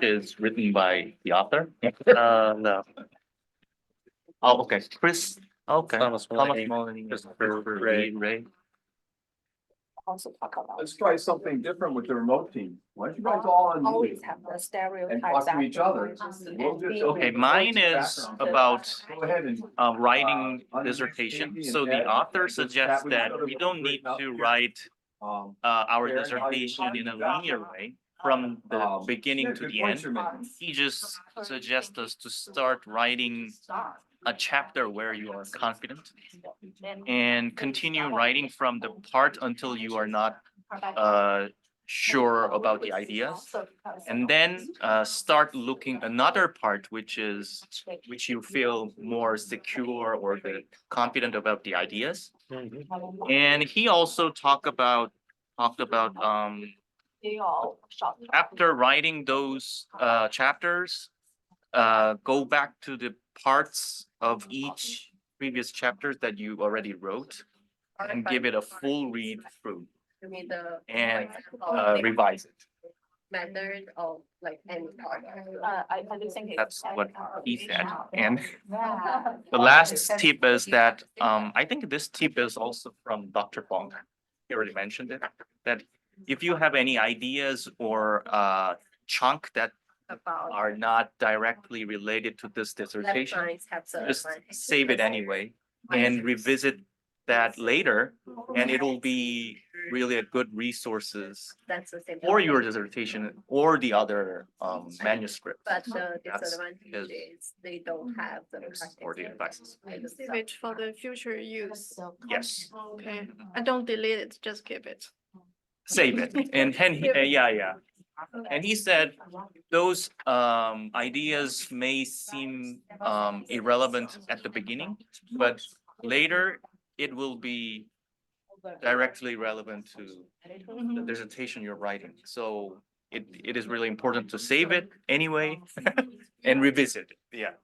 Is written by the author. No, Oh, okay, Chris, okay. Thomas Mullany, Mullany, Christopher Ray. Also talk about. Let's try something different with the remote team. Why don't you guys all Always unmute have the and stereotypes. talk to each other? afterwards We'll and just- being- Okay, mine is about Go ahead and. writing unmute dissertation. Amy and So the Ed. author Just suggests chat with each that other we before don't we need break up to here. write our Karen, dissertation in a linear way from the beginning to the end. He just suggests us to start writing a chapter where you are confident and continue writing from the part until you are not sure about the ideas. And then start looking another part, which you feel more secure or confident about the ideas. And he also talked about They all shot. after writing those chapters, go back to the parts of each previous chapters that you already wrote and give it a full read through You mean the. and like, revise it. Method of like any part. I do think. That's what he said. And the last tip is that I think this tip is also from Dr. Bong. He already mentioned it, that if you have any ideas or chunk that About. are not directly related to this Left dissertation, science have some. just save it anyway and revisit that later, and it'll be really a good resources That's the same. for your dissertation or the other manuscript. But the That's disadvantage is they don't have the Or the practice. advices. Save it for the future use. Yes, Okay, I don't delete it, just keep it. save it. And yeah. And he said those ideas may seem irrelevant at the beginning, but later it will be directly relevant to the dissertation you're writing. So it is really important to save it anyway and revisit it. Yeah.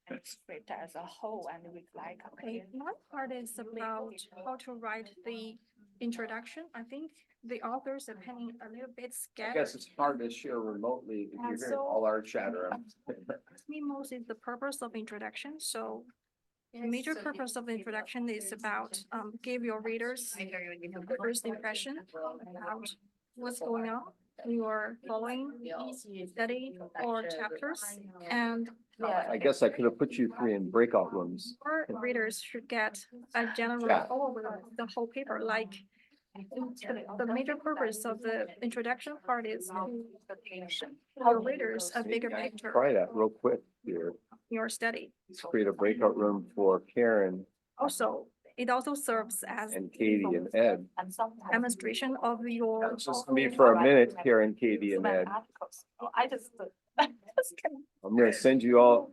And script as a whole and we like. Okay, one part is about how to write the introduction. I think the authors are getting a little bit I scattered. guess it's hard to share remotely if you're hearing all our chatter. Me most is the purpose of introduction, so the major purpose of the introduction is about give your readers the first impression about what's going on in your following study or chapters. And I guess I could have put you three in breakout rooms. our readers should get a general Yeah. overview of the whole paper, like the major purpose of the introduction part is to your readers a bigger picture Try that real quick here. of your study. Let's create a breakout room for Karen Also, it also serves as and Katie and Ed. demonstration of your. It's just me for a minute, Karen, Katie and Ed. I just. I'm gonna send you all,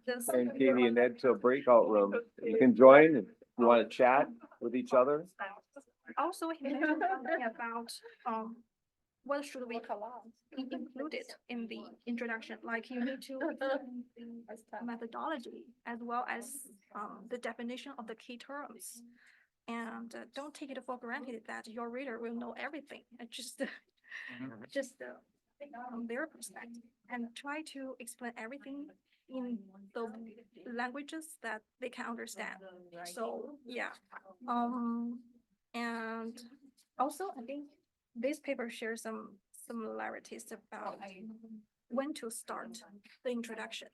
This- Karen, Katie and Ed to a breakout room. You can join if you want to chat with each other. Also, he mentioned something about, what should we include it in the introduction, like you need to methodology as well as, the definition of the key terms. And don't take it for granted that your reader will know everything, just from their perspective, and try to explain everything in the languages that they can understand. So, yeah, and also, I think this paper shares some similarities about when to start the introduction.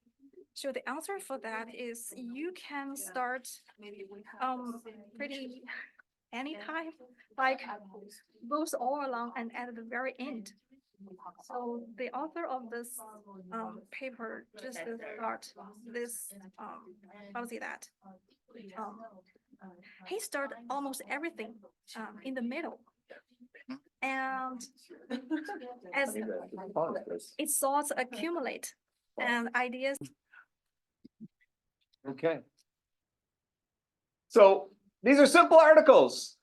So the answer for that is you can start pretty anytime, like goes all along and at the very end. So the author of this paper just start this how to say that? He started almost everything in the middle. And as its thoughts accumulate and ideas. Okay. So these are simple articles.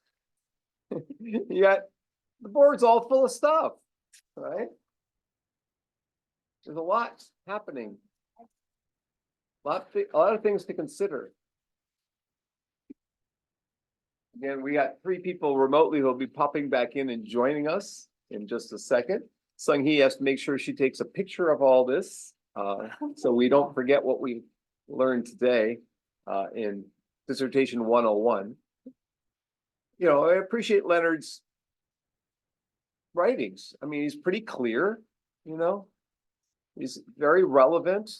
Yet the board's all full of stuff, right? There's a lot happening. A lot of things to consider. Again, we got 3 people remotely who'll be popping back in and joining us in just a second. Sung Hee has to make sure she takes a picture of all this, so we don't forget what we learned today in Dissertation 101. You know, I appreciate Leonard's writings. I mean, he's pretty clear, you know, he's very relevant.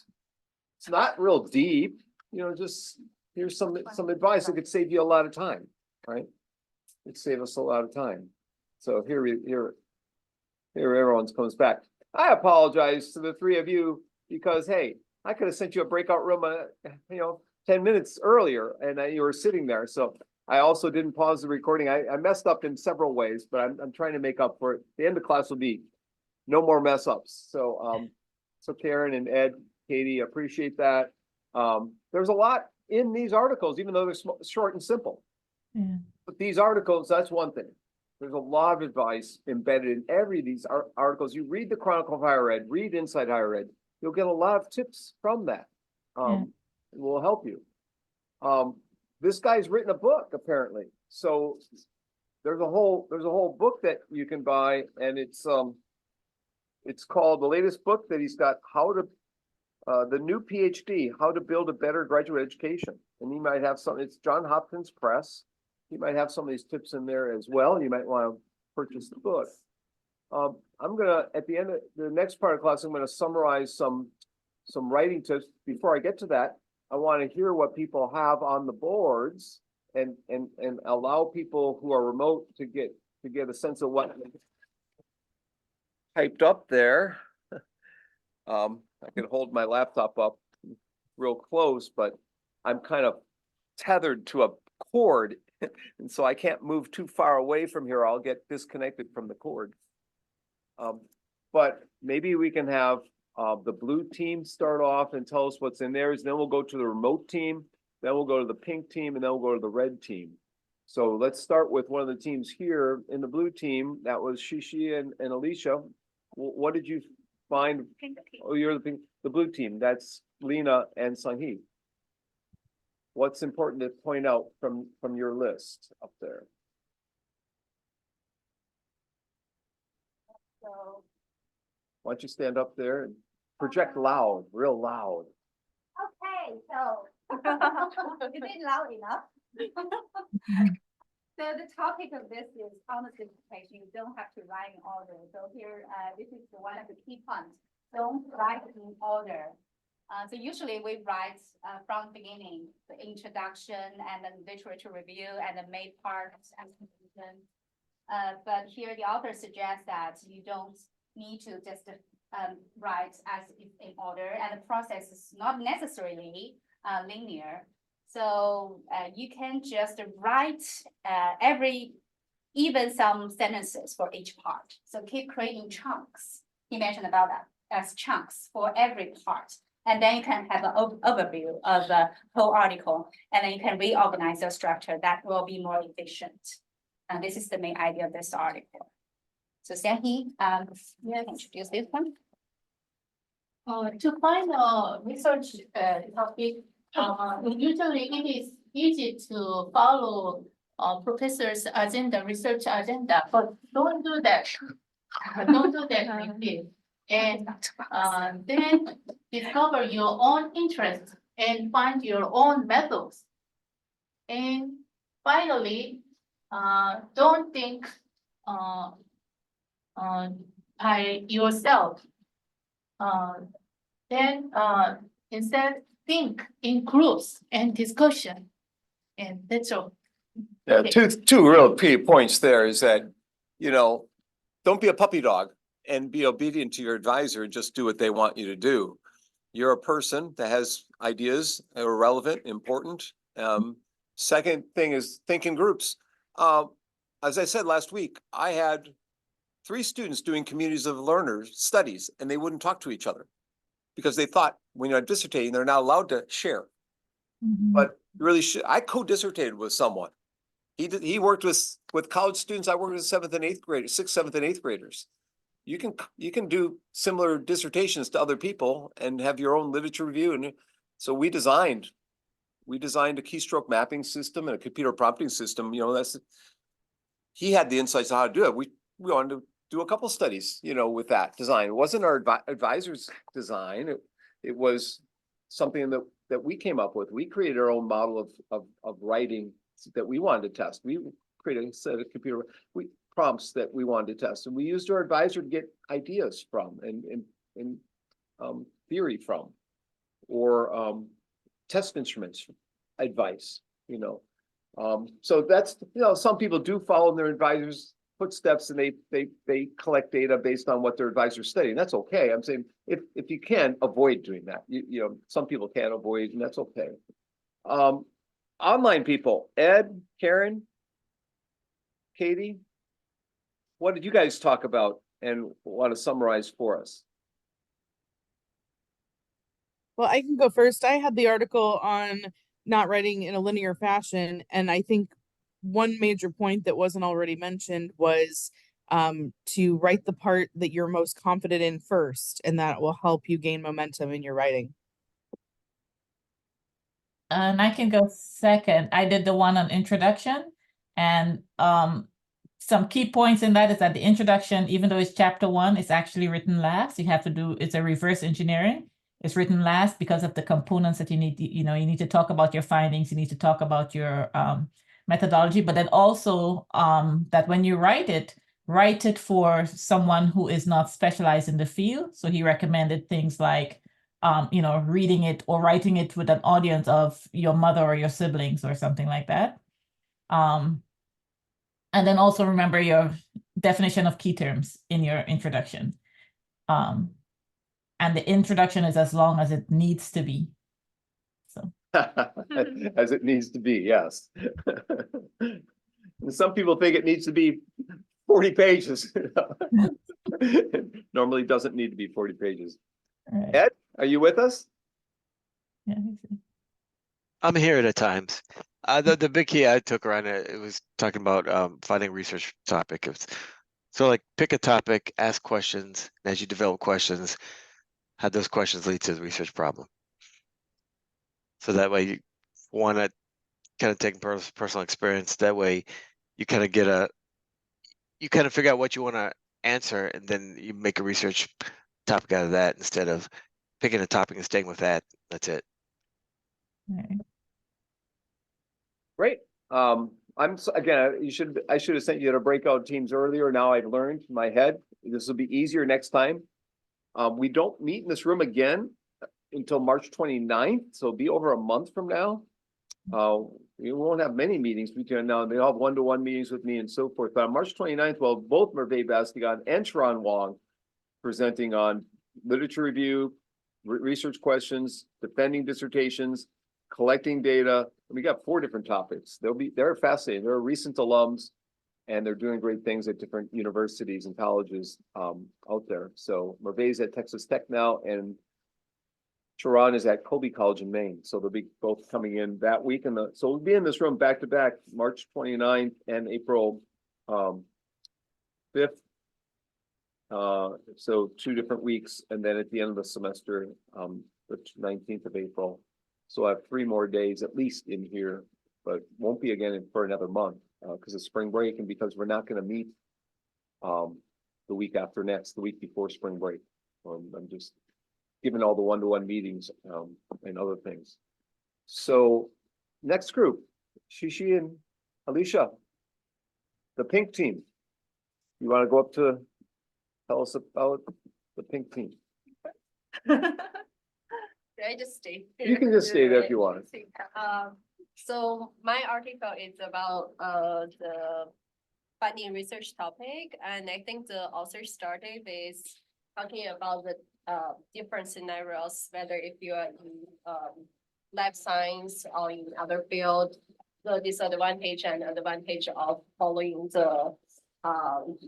It's not real deep, you know, just here's some advice that could save you a lot of time, right? It'd save us a lot of time. So here everyone comes back. I apologize to the 3 of you because, hey, I could have sent you a breakout room, 10 minutes earlier and you were sitting there. So I also didn't pause the recording. I messed up in several ways, but I'm trying to make up for it. The end of class will be no more mess ups. So, so Karen and Ed, Katie, appreciate that. There's a lot in these articles, even though they're short and simple. Yeah. But these articles, that's one thing. There's a lot of advice embedded in every of these articles. You read the Chronicle of Higher Ed, read Inside Higher Ed, you'll get a lot of tips from that. It will help you. This guy's written a book apparently. So there's a whole book that you can buy, and it's called, the latest book that he's got, the new PhD, How to Build a Better Graduate Education. And he might have some, it's Johns Hopkins Press. He might have some of these tips in there as well. You might want to purchase the book. I'm gonna, at the end of the next part of class, I'm gonna summarize some writing tips. Before I get to that, I want to hear what people have on the boards and allow people who are remote to get a sense of what typed up there. I can hold my laptop up real close, but I'm kind of tethered to a cord. And so I can't move too far away from here. I'll get disconnected from the cord. But maybe we can have the blue team start off and tell us what's in theirs. Then we'll go to the remote team. Then we'll go to the pink team, and then we'll go to the red team. So let's start with one of the teams here in the blue team. That was Shishi and Alicia. What did you find? Pink team. Oh, you're the blue team. That's Lena and Sanhee. What's important to point out from your list up there? So, Why don't you stand up there and project loud, real loud? Okay, so is it loud enough? So the topic of this is on the simplification. You don't have to write in order. So here, this is one of the key points. Don't write in order. So usually we write from the beginning, the introduction and then literature review and the main part and conclusion. But here the author suggests that you don't need to just write as if in order, and the process is not necessarily linear. So you can just write even some sentences for each part. So keep creating chunks. He mentioned about that as chunks for every part. And then you can have an overview of the whole article, and then you can reorganize your structure. That will be more efficient. And this is the main idea of this article. So Sanhee, introduce this one. To find a research topic, usually it is easy to follow professor's agenda, research agenda, but don't do that. Don't do that quickly. And then discover your own interests and find your own methods. And finally, don't think by yourself. Then instead think in groups and discussion. And that's all. Yeah, Okay. two real key points there is that, don't be a puppy dog and be obedient to your advisor and just do what they want you to do. You're a person that has ideas that are relevant, important. Second thing is think in groups. As I said last week, I had 3 students doing communities of learners studies, and they wouldn't talk to each other because they thought when you're dissertating, they're not allowed to share. But really, I co-dissertated with someone. He worked with college students. I worked with 7th and 8th graders, 6th, 7th, and 8th graders. You can do similar dissertations to other people and have your own literature review. And so we designed a keystroke mapping system and a computer prompting system. He had the insights on how to do it. We wanted to do a couple studies, with that design. It wasn't our advisor's design. It was something that we came up with. We created our own model of writing that we wanted to test. We created a set of computer prompts that we wanted to test, and we used our advisor to get ideas from and theory from, or test instruments advice. So that's some people do follow in their advisors' footsteps, and they collect data based on what their advisors study, and that's okay. I'm saying if you can avoid doing that, some people can't avoid, and that's okay. Online people, Ed, Karen, Katie, what did you guys talk about and want to summarize for us? Well, I can go first. I had the article on not writing in a linear fashion, and I think one major point that wasn't already mentioned was to write the part that you're most confident in first, and that will help you gain momentum in your writing. And I can go second. I did the one on introduction, and some key points in that is that the introduction, even though it's chapter 1, it's actually written last. It's a reverse engineering. It's written last because of the components that you need. You need to talk about your findings. You need to talk about your methodology, but then also that when you write it for someone who is not specialized in the field. So he recommended things like reading it or writing it with an audience of your mother or your siblings or something like that. And then also remember your definition of key terms in your introduction. And the introduction is as long as it needs to be. So, As it needs to be, yes. And some people think it needs to be 40 pages. Normally doesn't need to be 40 pages. all right. Ed, are you with us? Yeah, I think so. I'm here at times. The big key I took around it was talking about finding a research topic. So like pick a topic, ask questions, and as you develop questions, have those questions lead to the research problem. So that way you want to kind of take personal experience. That way you kind of figure out what you want to answer, and then you make a research topic out of that instead of picking a topic and staying with that. That's it. All right. Great. Again, I should have sent you to breakout teams earlier. Now I've learned in my head, this will be easier next time. We don't meet in this room again until March 29th, so it'll be over a month from now. We won't have many meetings between now and they'll have one-to-one meetings with me and so forth. But on March 29th, well, both Merve Bastigan and Sharon Wong presenting on literature review, research questions, defending dissertations, collecting data. We got 4 different topics. They're fascinating. They're recent alums and they're doing great things at different universities and colleges out there. So Merve's at Texas Tech now and Sharon is at Colby College in Maine. So they'll be both coming in that week. So we'll be in this room back to back, March 29th and April 5th. So 2 different weeks. And then at the end of the semester, the 19th of April. So I have 3 more days at least in here, but won't be again for another month because of spring break and because we're not going to meet the week after next, the week before spring break. I'm just giving all the one-to-one meetings and other things. So next group, Shishi and Alicia, the pink team. You want to go up to tell us about the pink team? Can I just stay? You can just stay there if you want. So my article is about the finding research topic, and I think the author started with talking about the different scenarios, whether if you are in lab science or in other field, the disadvantage and advantage of following the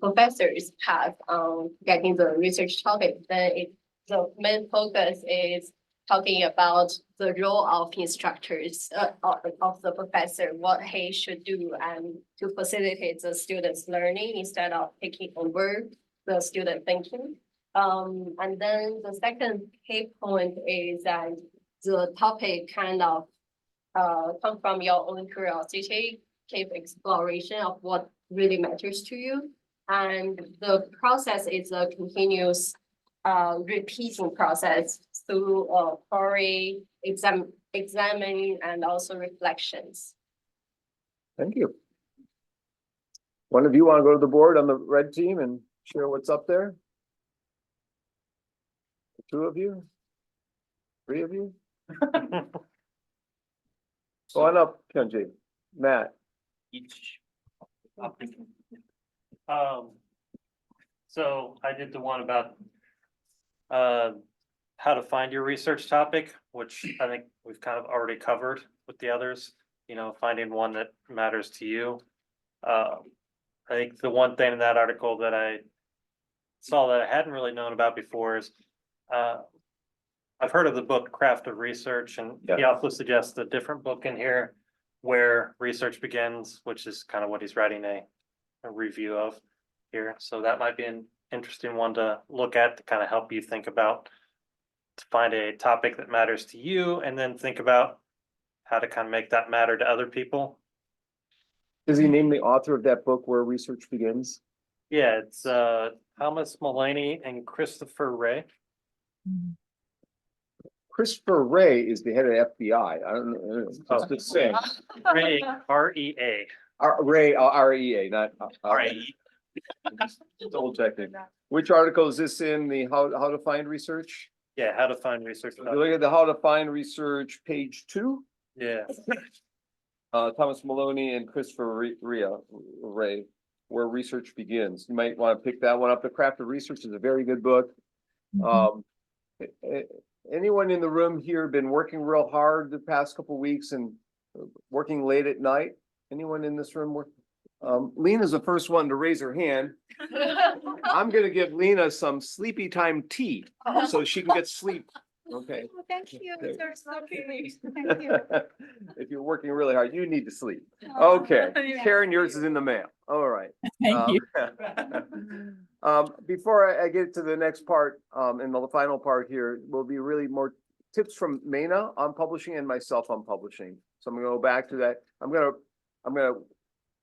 professor's path on getting the research topic. Then the main focus is talking about the role of instructors, of the professor, what he should do and to facilitate the students' learning instead of taking over the student thinking. And then the second key point is that the topic kind of come from your own curiosity, keep exploration of what really matters to you. And the process is a continuous repeating process through query, examining, and also reflections. Thank you. One of you want to go to the board on the red team and share what's up there? 2 of you? 3 of you? Go on up, Kenji. Matt. Each. So I did the one about how to find your research topic, which I think we've kind of already covered with the others, finding one that matters to you. I think the one thing in that article that I saw that I hadn't really known about before is I've heard of the book Craft of Research, and he also suggests a different book in here where research begins, which is kind of what he's writing a review of here. So that might be an interesting one to look at to kind of help you think about, to find a topic that matters to you and then think about how to kind of make that matter to other people. Does he name the author of that book, Where Research Begins? Yeah, it's Thomas Mulaney and Christopher Ray. Christopher Ray is the head of the FBI. I don't know. Just to say. Ray, R-E-A. Ray, R-E-A, not R-A-E. double checking. Which article is this in? The how to find research? Yeah, how to find research. If you look at the how to find research, page 2. Yeah. Thomas Maloney and Christopher Ray, Where Research Begins. You might want to pick that one up. The Craft of Research is a very good book. Anyone in the room here been working real hard the past couple weeks and working late at night? Anyone in this room work? Lena's the first one to raise her hand. I'm gonna give Lena some sleepy time tea so she can get sleep. Okay. Oh, thank you. Okay. They're so cute. Thank you. If you're working really hard, you need to sleep. Okay, Yeah. Karen, yours is in the mail. All right. Thank you. Before I get to the next part, and the final part here, will be really more tips from Maina on publishing and myself on publishing. So I'm gonna go back to that. I'm gonna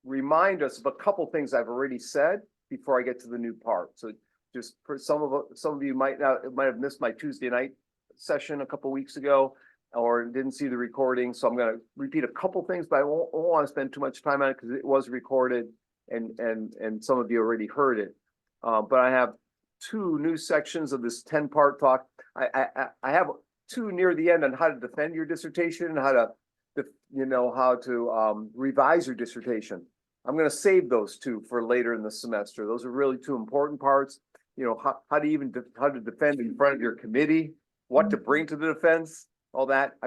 remind us of a couple things I've already said before I get to the new part. So just for some of you might have missed my Tuesday night session a couple weeks ago or didn't see the recording. So I'm going to repeat a couple things, but I won't want to spend too much time on it because it was recorded and some of you already heard it. But I have two new sections of this 10-part talk. I have two near the end on how to defend your dissertation and how to revise your dissertation. I'm going to save those two for later in the semester. Those are really two important parts. How to defend in front of your committee, what to bring to the defense, all that.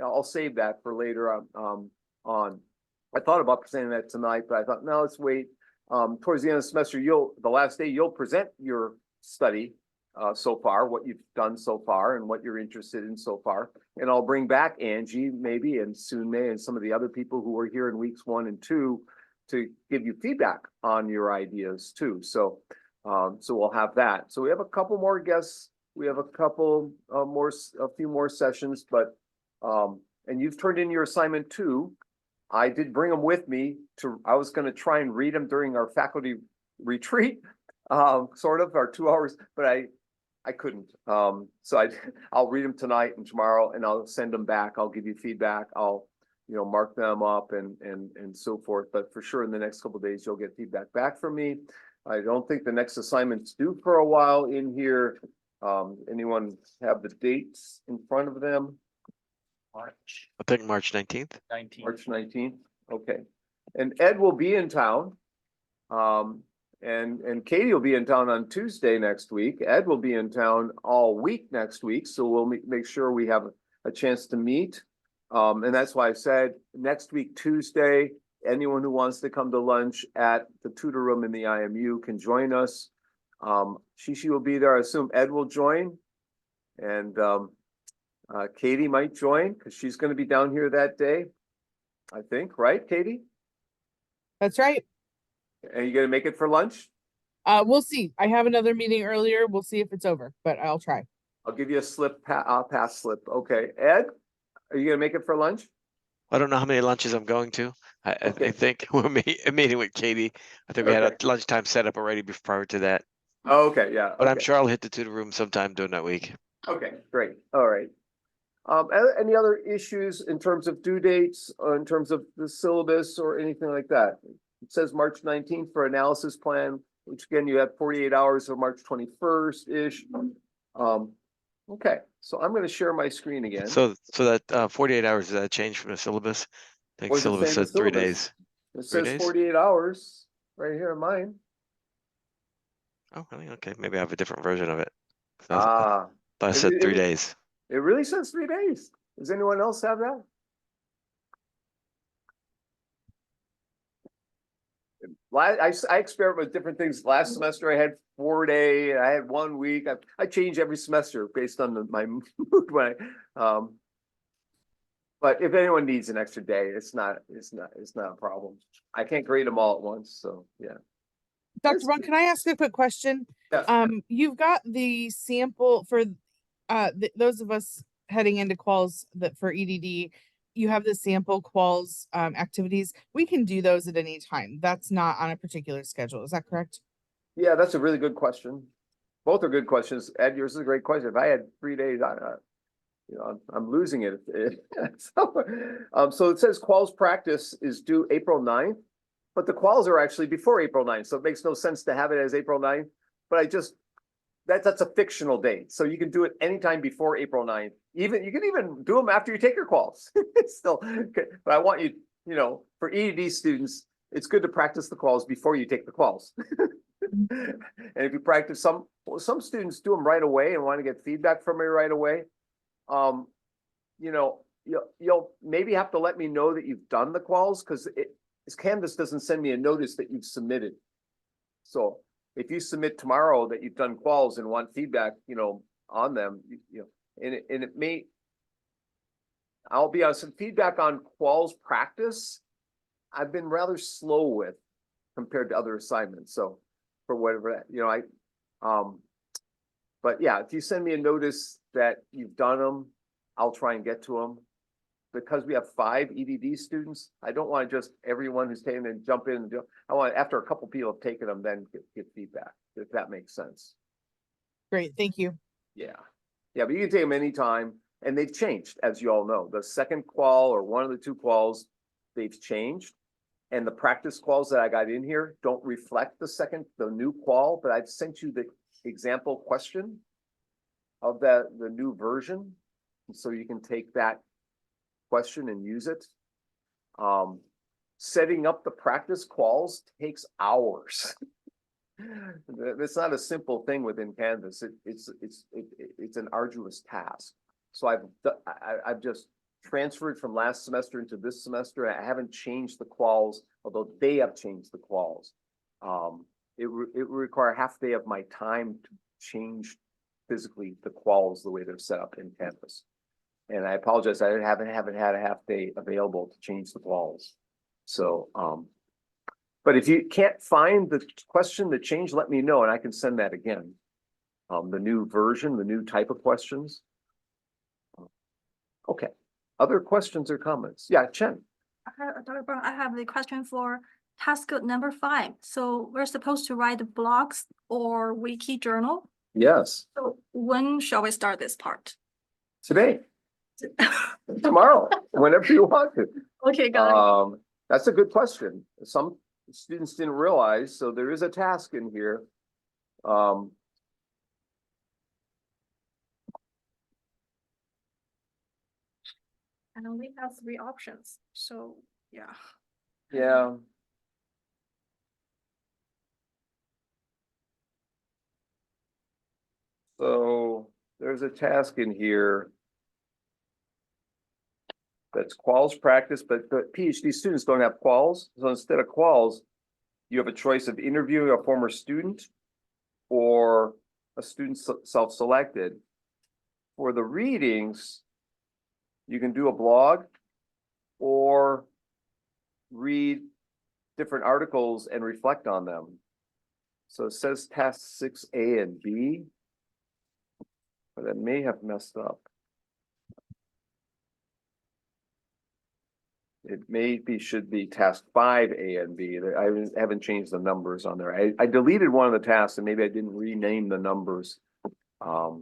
I'll save that for later on. I thought about presenting that tonight, but I thought, no, let's wait. Towards the end of the semester, the last day, you'll present your study so far, what you've done so far and what you're interested in so far. And I'll bring back Angie maybe and Soon May and some of the other people who were here in weeks 1 and 2 to give you feedback on your ideas too. So we'll have that. So we have a couple more guests. We have a few more sessions, but and you've turned in your assignment too. I did bring them with me I was going to try and read them during our faculty retreat, sort of our 2 hours, but I couldn't. So I'll read them tonight and tomorrow, and I'll send them back. I'll give you feedback. I'll mark them up and so forth. But for sure, in the next couple of days, you'll get feedback back from me. I don't think the next assignment's due for a while in here. Anyone have the dates in front of them? March I think March 19th. 19th. March 19th. Okay. And Ed will be in town. And Katie will be in town on Tuesday next week. Ed will be in town all week next week. So we'll make sure we have a chance to meet. And that's why I said next week, Tuesday, anyone who wants to come to lunch at the tutor room in the IMU can join us. Shishi will be there. I assume Ed will join. And Katie might join because she's going to be down here that day. I think, right, Katie? That's right. Are you going to make it for lunch? We'll see. I have another meeting earlier. We'll see if it's over, but I'll try. I'll give you a pass slip. Okay. Ed, are you going to make it for lunch? I don't know how many lunches I'm going to. I think we're meeting with Katie. I think we had a lunchtime set up already prior to that. Oh, okay. Yeah. But I'm sure I'll hit the tutor room sometime during that week. Okay, great. All right. Any other issues in terms of due dates, or in terms of the syllabus or anything like that? It says March 19th for analysis plan, which again, you have 48 hours of March 21st-ish. Okay, so I'm going to share my screen again. So that 48 hours, is that change from the syllabus? I think What does it syllabus say in the said 3 syllabus? days. It 3 says days? 48 hours right here in mine. Oh, really? Okay, maybe I have a different version of it. Ah, I said 3 days. it really says 3 days. Does anyone else have that? I experiment with different things. Last semester I had 4 day, I had 1 week. I change every semester based on my mood when but if anyone needs an extra day, it's not a problem. I can't grade them all at once, so yeah. Dr. Vaughn, can I ask a quick question? Yeah. You've got the sample for those of us heading into quals that for EDD, you have the sample quals activities. We can do those at any time. That's not on a particular schedule. Is that correct? Yeah, that's a really good question. Both are good questions. Ed, yours is a great question. If I had 3 days, I'm losing it. So it says quals practice is due April 9th, but the quals are actually before April 9th. So it makes no sense to have it as April 9th, but that's a fictional date. So you can do it anytime before April 9th. You can even do them after you take your quals. It's still, but I want you you know, for ED students, it's good to practice the quals before you take the quals. And if you practice some students do them right away and want to get feedback from me right away. You know, you'll maybe have to let me know that you've done the quals because Canvas doesn't send me a notice that you've submitted. So if you submit tomorrow that you've done quals and want feedback, you know, on them, you know, and it may, I'll be honest, some feedback on quals practice, I've been rather slow with compared to other assignments. So for whatever that, you know, but yeah, if you send me a notice that you've done them, I'll try and get to them. Because we have 5 EDD students, I don't want to just everyone who's taken and jump in and do. I want after a couple people have taken them, then get feedback, if that makes sense. Great, thank you. Yeah, but you can take them anytime, and they've changed, as you all know. The second qual or one of the 2 quals, they've changed, and the practice quals that I got in here don't reflect the new qual, but I've sent you the example question of the new version, so you can take that question and use it. Setting up the practice quals takes hours. It's not a simple thing within Canvas. It's an arduous task. So I've just transferred from last semester into this semester. I haven't changed the quals, although they have changed the quals. It would require half a day of my time to change physically the quals the way they're set up in Canvas. And I apologize, I haven't had a half day available to change the quals. So, but if you can't find the question that changed, let me know and I can send that again. The new version, the new type of questions. Okay, other questions or comments? Yeah, Chen. Dr. Brown, I have the question for task number 5. So we're supposed to write blogs or wiki journal. Yes. So when shall we start this part? Today. Tomorrow, whenever you want to. Okay, got it. That's a good question. Some students didn't realize, so there is a task in here. And we have 3 options. So yeah. Yeah. So there's a task in here that's quals practice, but the PhD students don't have quals. So instead of quals, you have a choice of interviewing a former student or a student self-selected. For the readings, you can do a blog or read different articles and reflect on them. So it says task 6A and B, but it may have messed up. It should be task 5A and B. I haven't changed the numbers on there. I deleted one of the tasks and maybe I didn't rename the numbers. So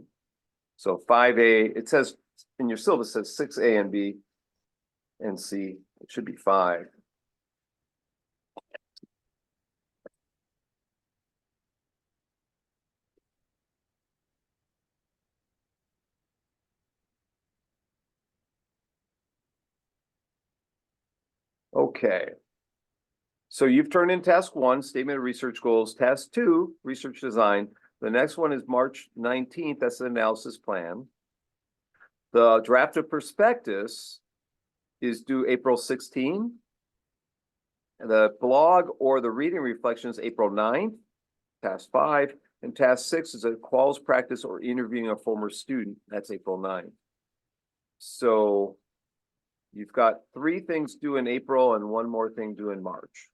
5A, it says in your syllabus says 6A and B and C. It should be 5. Okay. So you've turned in task 1, statement of research goals, task 2, research design. The next one is March 19th, that's the analysis plan. The draft of prospectus is due April 16. The blog or the reading reflections, April 9th, task 5. And task 6 is a quals practice or interviewing a former student, that's April 9th. So you've got 3 things due in April and 1 more thing due in March.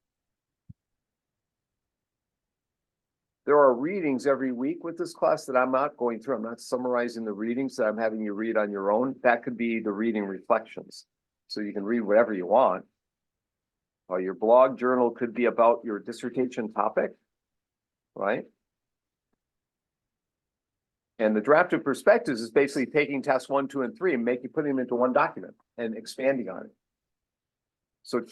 There are readings every week with this class that I'm not going through. I'm not summarizing the readings that I'm having you read on your own. That could be the reading reflections. So you can read whatever you want. Your blog journal could be about your dissertation topic, right? And the drafted perspectives is basically taking tasks 1, 2, and 3 and putting them into one document and expanding on it. So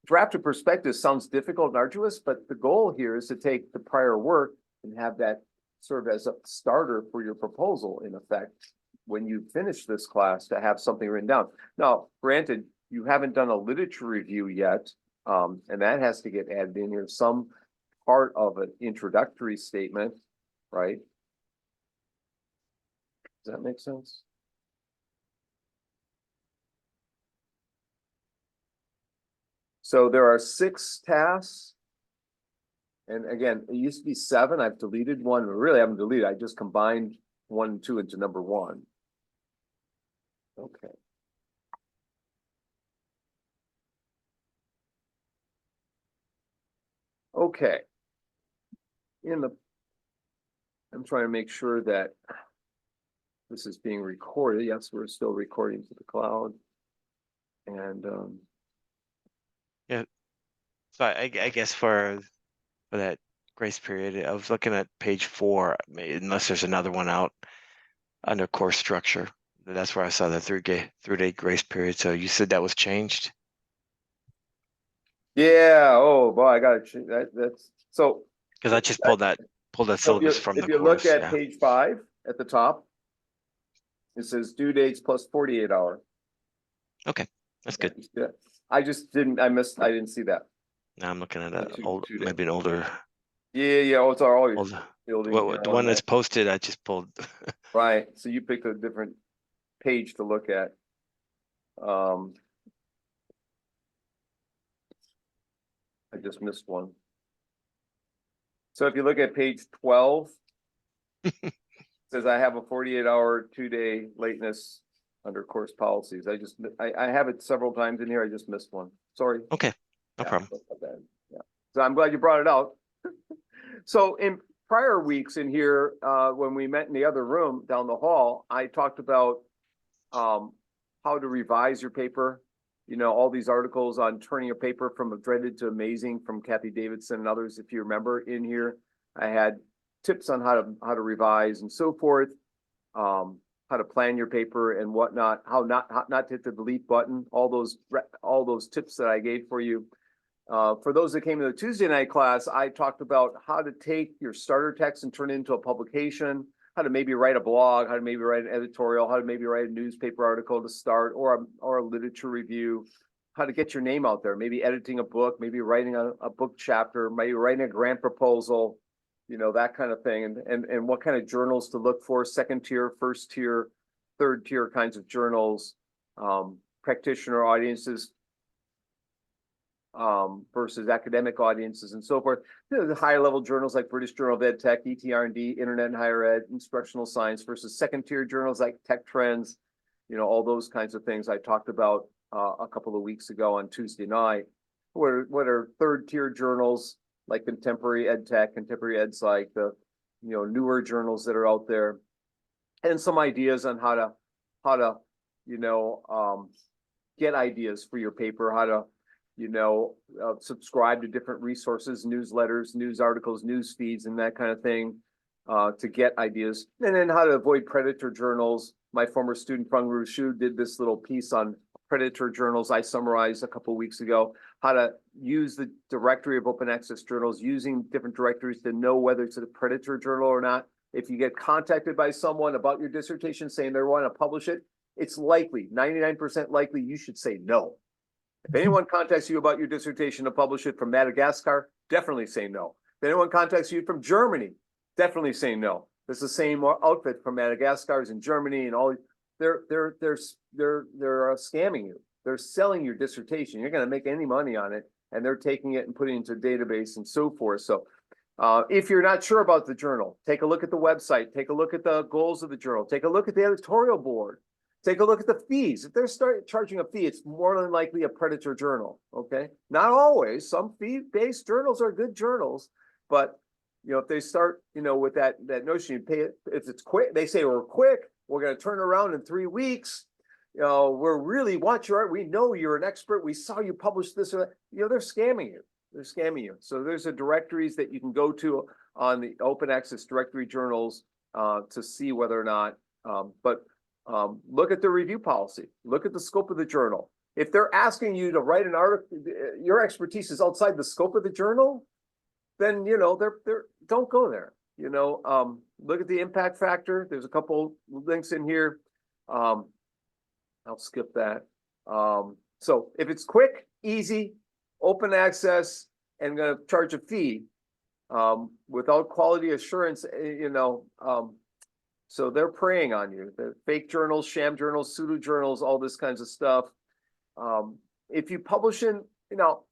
drafted perspectives sounds difficult and arduous, but the goal here is to take the prior work and have that serve as a starter for your proposal, in effect, when you finish this class, to have something written down. Now, granted, you haven't done a literature review yet, and that has to get added in here, some part of an introductory statement, right? Does that make sense? So there are 6 tasks. And again, it used to be 7. I've deleted one. Really, I haven't deleted. I just combined 1 and 2 into number 1. Okay. Okay. I'm trying to make sure that this is being recorded. Yes, we're still recording to the cloud. And So I guess for that grace period, I was looking at page 4, unless there's another one out under course structure. That's where I saw the 3-day grace period. So you said that was changed? yeah, oh boy, I gotta change that. That's so. Because I just pulled that So syllabus from the if you look course, at yeah. page 5 at the top, it says due dates plus 48 hour. Okay, that's good. Yeah, I didn't see that. Now I'm looking at Not a two- old, 2 days. maybe an older, Yeah, oh, it's always older. building. Well, here the on one that's that. posted, I just pulled. Right, so you picked a different page to look at. I just missed one. So if you look at page 12, it says I have a 48-hour 2-day lateness under course policies. I have it several times in here. I just missed one. Sorry. Okay, no Yeah, problem. sorry about that. Yeah. So I'm glad you brought it out. So in prior weeks in here, when we met in the other room down the hall, I talked about how to revise your paper. You know, all these articles on turning a paper from dreaded to amazing from Kathy Davidson and others, if you remember in here. I had tips on how to revise and so forth, how to plan your paper and whatnot, how not to hit the delete button, all those tips that I gave for you. For those that came to the Tuesday night class, I talked about how to take your starter text and turn it into a publication, how to maybe write a blog, how to maybe write an editorial, how to maybe write a newspaper article to start, or a literature review, how to get your name out there, maybe editing a book, maybe writing a book chapter, maybe writing a grant proposal, you know, that kind of thing, and what kind of journals to look for, 2nd tier, 1st tier, 3rd tier kinds of journals, practitioner audiences, versus academic audiences and so forth. You know, the higher level journals like British Journal of Ed Tech, ETR&D, Internet and Higher Ed, Instructional Science versus 2nd tier journals like Tech Trends, you know, all those kinds of things I talked about a couple of weeks ago on Tuesday night. What are 3rd tier journals like Contemporary Ed Tech, Contemporary Ed Psych, the newer journals that are out there, and some ideas on how to get ideas for your paper, how to subscribe to different resources, newsletters, news articles, news feeds, and that kind of thing, to get ideas. And then how to avoid predator journals. My former student, Feng Ru Shu, did this little piece on predator journals I summarized a couple of weeks ago, how to use the directory of open access journals, using different directories to know whether it's a predator journal or not. If you get contacted by someone about your dissertation saying they want to publish it, it's likely, 99% likely, you should say no. If anyone contacts you about your dissertation to publish it from Madagascar, definitely say no. If anyone contacts you from Germany, definitely say no. It's the same outfit from Madagascar is in Germany, and all they're scamming you. They're selling your dissertation. You're going to make any money on it, and they're taking it and putting it into a database and so forth. So if you're not sure about the journal, take a look at the website, take a look at the goals of the journal, take a look at the editorial board. Take a look at the fees. If they're charging a fee, it's more than likely a predator journal. Okay, not always. Some fee-based journals are good journals, but if they start, with that notion, you pay it if it's quick. They say we're quick. We're going to turn around in 3 weeks. We're really want your art. We know you're an expert. We saw you publish this or that. They're scamming you. They're scamming you. So there's a directories that you can go to on the open access directory journals to see whether or not. Look at the review policy. Look at the scope of the journal. If they're asking you to write an article, your expertise is outside the scope of the journal, then they're don't go there. Look at the impact factor. There's a couple links in here. I'll skip that. So if it's quick, easy, open access, and gonna charge a fee, without quality assurance, so they're preying on you. The fake journals, sham journals, pseudo journals, all this kinds of stuff. If you publish in,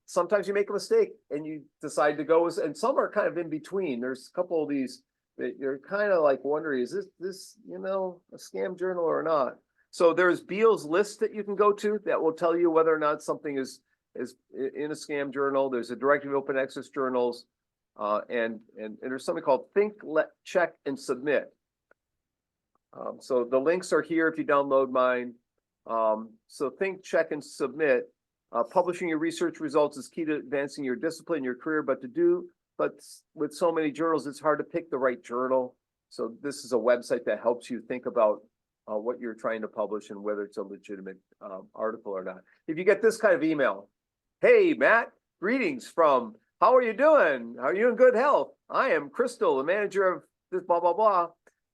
sometimes you make a mistake and you decide to go, and some are kind of in between. There's a couple of these that you're kind of like wondering, is this a scam journal or not? So there's Beal's list that you can go to that will tell you whether or not something is in a scam journal. There's a directory of open access journals, and there's something called Think, Check, and Submit. So the links are here if you download mine. So think, check, and submit. Publishing your research results is key to advancing your discipline, your career, but with so many journals, it's hard to pick the right journal. So this is a website that helps you think about what you're trying to publish and whether it's a legitimate article or not. If you get this kind of email, hey, Matt, greetings from, how are you doing? Are you in good health? I am Crystal, the manager of this blah, blah, blah.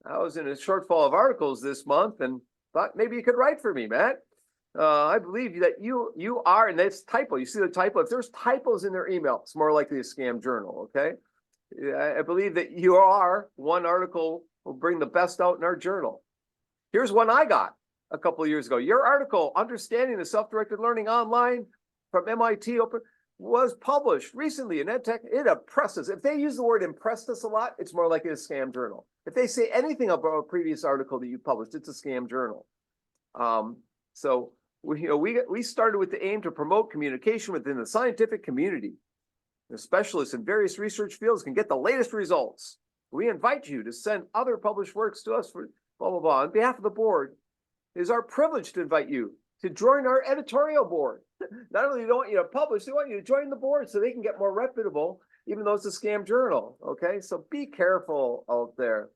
I was in a shortfall of articles this month and thought maybe you could write for me, Matt. I believe that you are, and that's typo. You see the typo. If there's typos in their email, it's more likely a scam journal, okay? I believe that you are, one article will bring the best out in our journal. Here's one I got a couple of years ago. Your article, Understanding the Self-Directed Learning Online from MIT Open, was published recently in EdTech. It impresses. If they use the word impressed us a lot, it's more likely a scam journal. If they say anything about a previous article that you published, it's a scam journal. So we started with the aim to promote communication within the scientific community. The specialists in various research fields can get the latest results. We invite you to send other published works to us for blah, blah, blah. On behalf of the board, it is our privilege to invite you to join our editorial board. Not only do they want you to publish, they want you to join the board so they can get more reputable, even though it's a scam journal. Okay, so be careful out there.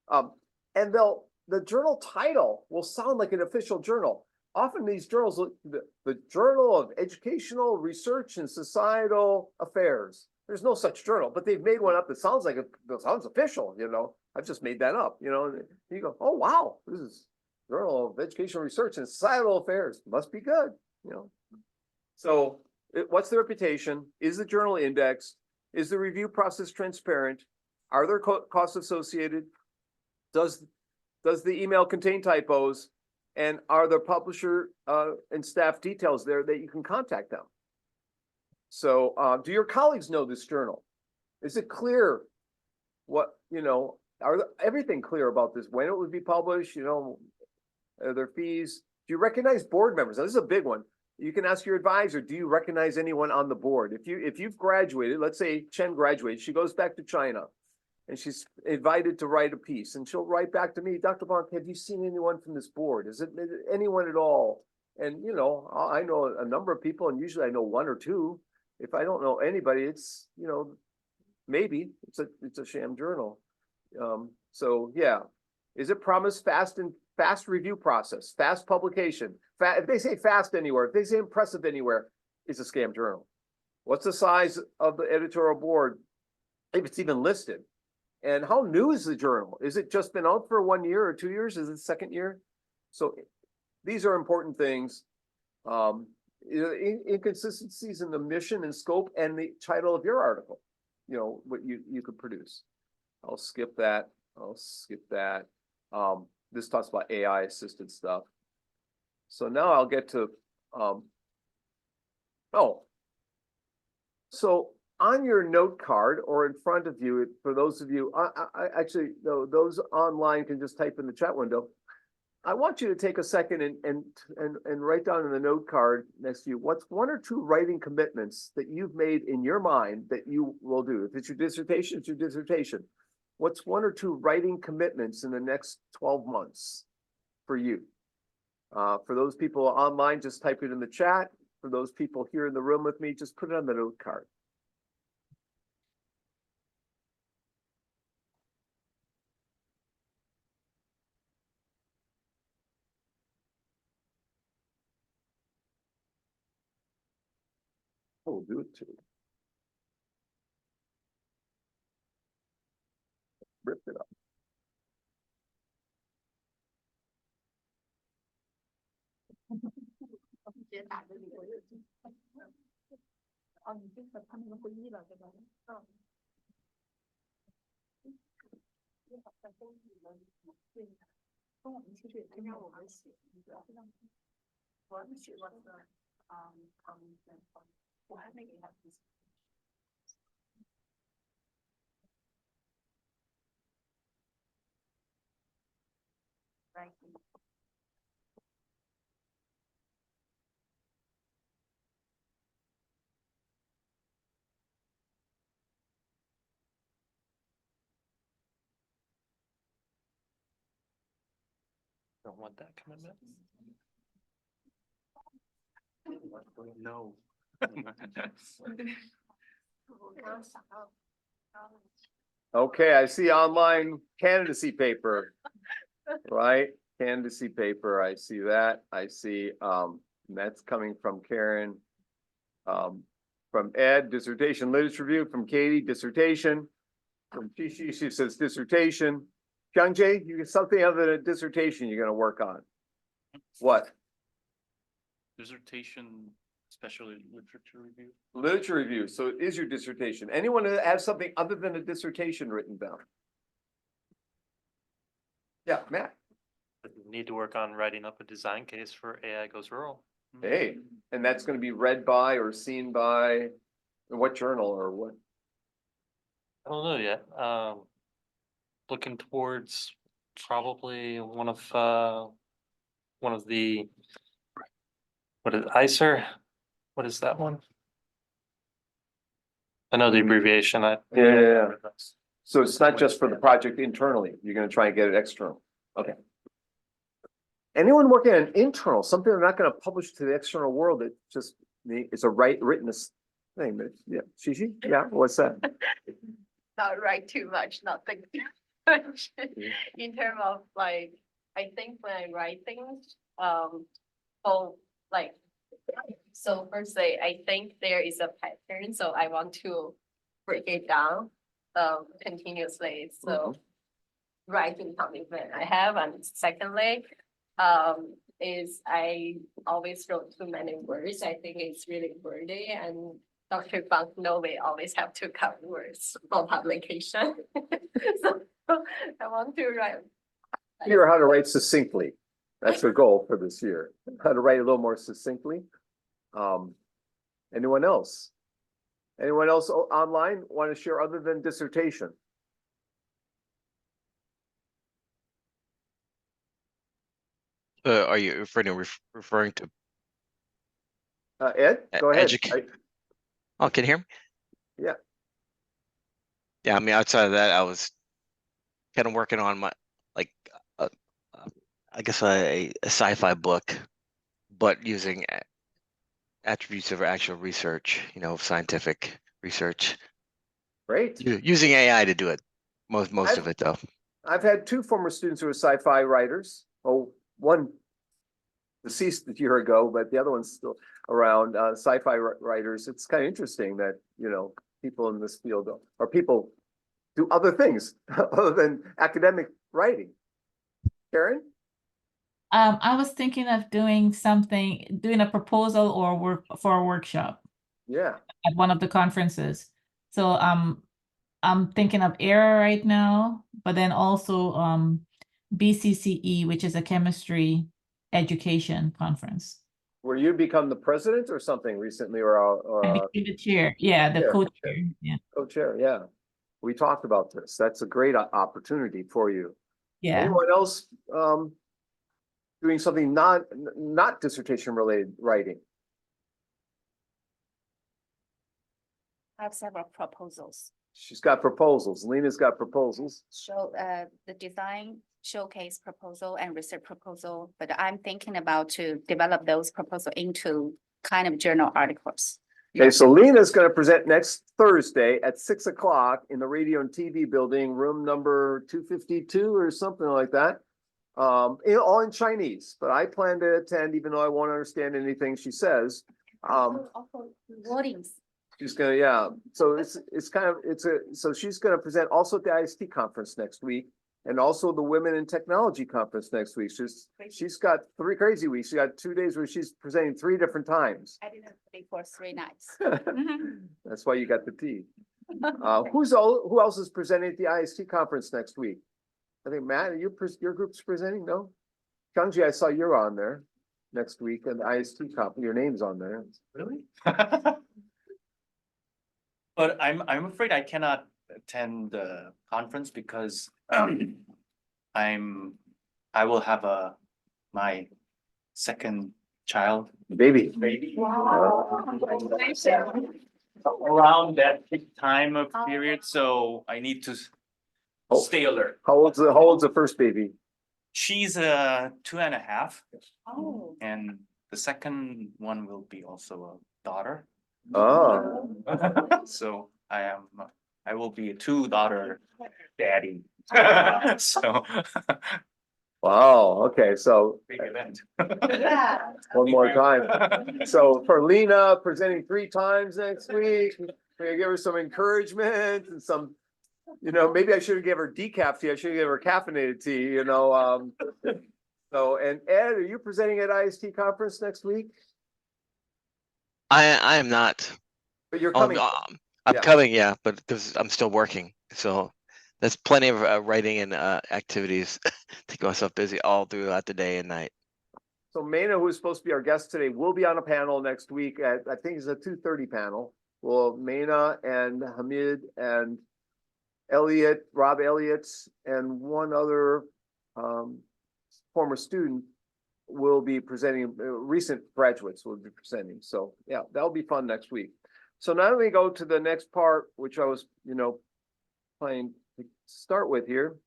And the journal title will sound like an official journal. Often these journals, the Journal of Educational Research and Societal Affairs. There's no such journal, but they've made one up that sounds like it sounds official. I've just made that up. You go, oh wow, this is Journal of Educational Research and Societal Affairs. Must be good. So what's the reputation? Is the journal indexed? Is the review process transparent? Are there costs associated? Does the email contain typos? And are the publisher and staff details there that you can contact them? So do your colleagues know this journal? Is it clear everything clear about this, when it would be published, are there fees? Do you recognize board members? Now, this is a big one. You can ask your advisor, do you recognize anyone on the board? If you've graduated, let's say Chen graduated, she goes back to China and she's invited to write a piece and she'll write back to me, Dr. Bonk, have you seen anyone from this board? Is it anyone at all? And I know a number of people and usually I know one or two. If I don't know anybody, it's, maybe it's a sham journal. So yeah, is it promised fast review process, fast publication? If they say fast anywhere, if they say impressive anywhere, it's a scam journal. What's the size of the editorial board, if it's even listed? And how new is the journal? Is it just been out for 1 year or 2 years? Is it second year? So these are important things. Inconsistencies in the mission and scope and the title of your article, what you could produce. I'll skip that. This talks about AI assisted stuff. So now I'll get to, so on your note card or in front of you, for those of you, those online can just type in the chat window. I want you to take a second and write down in the note card next to you, what's one or two writing commitments that you've made in your mind that you will do. If it's your dissertation, it's your dissertation. What's one or two writing commitments in the next 12 months for you? For those people online, just type it in the chat. For those people here in the room with me, just put it on the note card. We'll do it too. Rip it up. Don't want that commitment. No. Okay, I see online candidacy paper. Right, candidacy paper, I see that, I see, that's coming from Karen. From Ed, dissertation literature review, from Katie, dissertation. From she says dissertation. Kyungjae, you get something other than a dissertation you're gonna work on. What? Dissertation, especially literature review. Literature review, so it is your dissertation. Anyone that has something other than a dissertation written down? Yeah, Matt, Need to work on writing up a design case for AI goes rural. hey, and that's gonna be read by or seen by what journal or what? I don't know yet. Looking towards probably one of the, what is it, ICER? What is that one? I know the abbreviation. Yeah. So it's not just for the project internally, you're gonna try and get it external, okay. Anyone working on internal, something they're not gonna publish to the external world, it just, it's a written thing, but yeah, Shishi, yeah, what's that? Not write too much, not think too much. In terms of like, I think when I write things, like, so firstly, I think there is a pattern, so I want to break it down, continuously, so. Writing commitment I have, and secondly, is I always wrote too many words. I think it's really wordy, and Dr. Funk know we always have to cut words for publication. So I want to write. Figure out how to write succinctly, that's the goal for this year, how to write a little more succinctly. Anyone else? Anyone else online want to share other than dissertation? Are you referring to Ed, go ahead. Oh, can you hear me? Yeah. Yeah, I mean, outside of that, I was kind of working on my, like, I guess a sci-fi book, but using attributes of actual research, scientific research. Great. Using AI to do it, most of it though. I've had two former students who are sci-fi writers. Oh, one deceased a year ago, but the other one's still around, sci-fi writers. It's kind of interesting that, people in this field or people do other things other than academic writing. Karen? I was thinking of doing a proposal or work for a workshop Yeah, at one of the conferences. So I'm thinking of ERA right now, but then also BCCE, which is a chemistry education conference. were you become the president or something recently, or I became the chair, yeah, the chair, co-chair, yeah, co-chair? Yeah, we talked about this. That's a great opportunity for you. yeah. Anyone else doing something not dissertation related writing? I have several proposals. She's got proposals. Lena's got proposals. Show the design showcase proposal and research proposal, but I'm thinking about to develop those proposal into kind of journal articles. Okay, so Lena's going to present next Thursday at 6 o'clock in the radio and TV building, room number 252 or something like that. All in Chinese, but I plan to attend even though I won't understand anything she says. Wordings. She's gonna, yeah, so so she's gonna present also at the IST conference next week. And also the Women in Technology Conference next week. She's got 3 crazy weeks. She got 2 days where she's presenting 3 different times. I didn't sleep for 3 nights. That's why you got the tea. Who else is presenting at the IST conference next week? I think Matt, your group's presenting, no? Changji, I saw you're on there next week and the IST conference, your name's on there. Really? But I'm afraid I cannot attend the conference because I will have my second child. Baby. Around that time of period, so I need to stay alert. How old's the first baby? She's 2.5, Oh. and the second one will be also a daughter. Oh, So I will be a 2-daughter daddy. So wow, okay, so big event. Yeah. one more time. So for Lena presenting 3 times next week, we give her some encouragement and some, maybe I should have gave her decaf tea. I should have given her caffeinated tea, So, and Ed, are you presenting at IST conference next week? I am not. But you're Oh, coming. I'm Yeah. coming, yeah, but because I'm still working, so that's plenty of writing and activities to keep myself busy all throughout the day and night. So Maina, who's supposed to be our guest today, will be on a panel next week at, I think it's a 2:30 panel. Well, Maina and Hamid and Rob Elliott, and one other former student will be presenting, recent graduates will be presenting. So yeah, that'll be fun next week. So now we go to the next part, which I was, planning to start with here.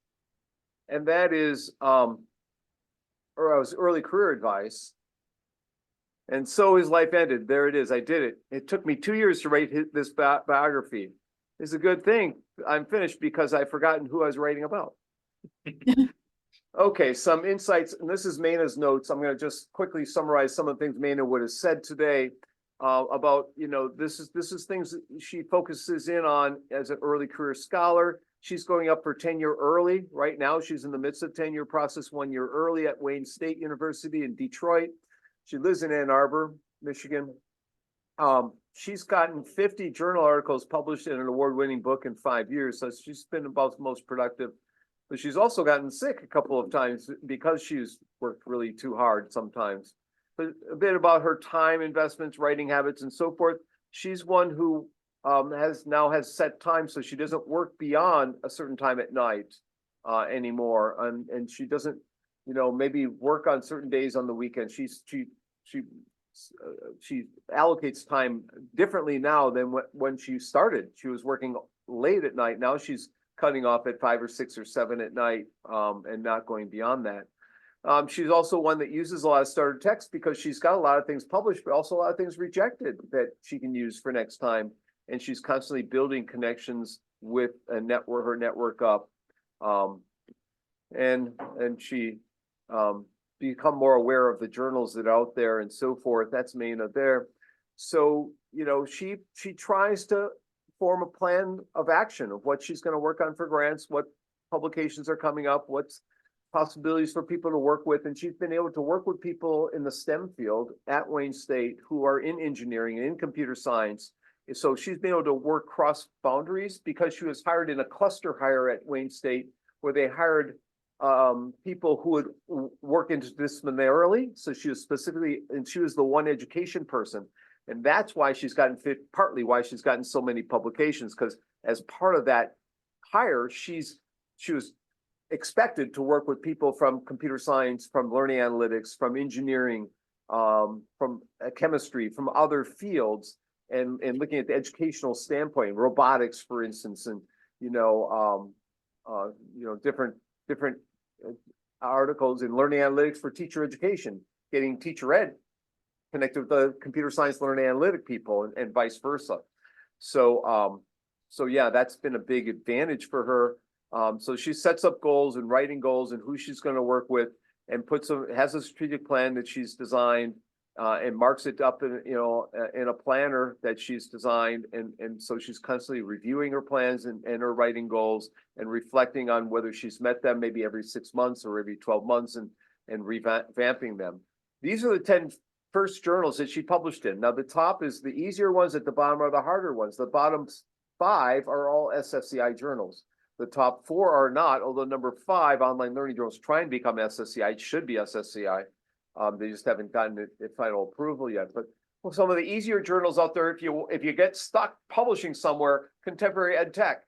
And that is, early career advice. And so his life ended. There it is. I did it. It took me 2 years to write this biography. It's a good thing I'm finished because I've forgotten who I was writing about. Okay, some insights, and this is Maina's notes. I'm going to just quickly summarize some of the things Maina would have said today about, this is things that she focuses in on as an early career scholar. She's going up for tenure early. Right now, she's in the midst of tenure process 1 year early at Wayne State University in Detroit. She lives in Ann Arbor, Michigan. She's gotten 50 journal articles published in an award-winning book in 5 years. So she's been about the most productive. But she's also gotten sick a couple of times because she's worked really too hard sometimes. But a bit about her time investments, writing habits, and so forth. She's one who has set time, so she doesn't work beyond a certain time at night anymore, and she doesn't, maybe work on certain days on the weekend. She allocates time differently now than when she started. She was working late at night. Now she's cutting off at 5 or 6 or 7 at night and not going beyond that. She's also one that uses a lot of starter text because she's got a lot of things published, but also a lot of things rejected that she can use for next time. And she's constantly building connections with her network up. And she become more aware of the journals that are out there and so forth. That's Maina there. So, she tries to form a plan of action of what she's going to work on for grants, what publications are coming up, what's possibilities for people to work with. And she's been able to work with people in the STEM field at Wayne State who are in engineering and in computer science. So she's been able to work cross boundaries because she was hired in a cluster hire at Wayne State where they hired people who would work interdisciplinarily. So she was and she was the one education person. And that's why partly why she's gotten so many publications, because as part of that hire, she was expected to work with people from computer science, from learning analytics, from engineering, from chemistry, from other fields, and looking at the educational standpoint, robotics, for instance, and different articles in learning analytics for teacher education, getting teacher ed connected with the computer science learning analytic people and vice versa. So yeah, that's been a big advantage for her. So she sets up goals and writing goals and who she's going to work with, and has a strategic plan that she's designed and marks it up in, in a planner that she's designed. And so she's constantly reviewing her plans and her writing goals and reflecting on whether she's met them maybe every 6 months or every 12 months and revamping them. These are the 10 first journals that she published in. Now, the top is the easier ones, at the bottom are the harder ones. The bottom 5 are all SSCI journals. The top 4 are not, although number 5, online learning journals, try and become SSCI. It should be SSCI. They just haven't gotten it final approval yet. But some of the easier journals out there, if you get stuck publishing somewhere, Contemporary Ed Tech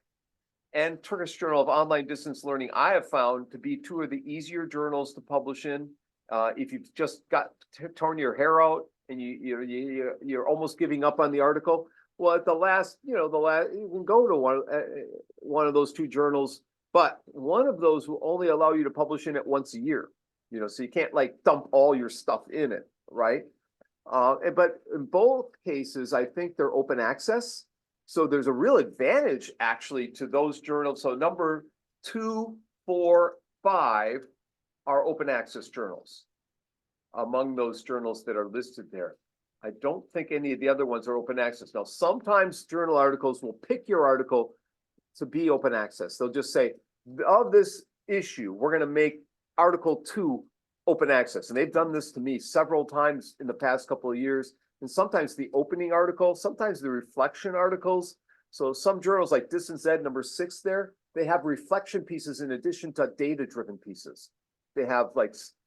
and Turkish Journal of Online Distance Learning, I have found to be 2 of the easier journals to publish in. If you've just got torn your hair out and you're almost giving up on the article, well, at the last, you can go to one of those 2 journals, but one of those will only allow you to publish in it once a year. So you can't like dump all your stuff in it, right? But in both cases, I think they're open access. So there's a real advantage actually to those journals. So number 2, 4, 5 are open access journals among those journals that are listed there. I don't think any of the other ones are open access. Now, sometimes journal articles will pick your article to be open access. They'll just say, of this issue, we're going to make Article 2 open access. And they've done this to me several times in the past couple of years. And sometimes the opening article, sometimes the reflection articles. So some journals like Distance Ed number 6 there, they have reflection pieces in addition to data-driven pieces. They have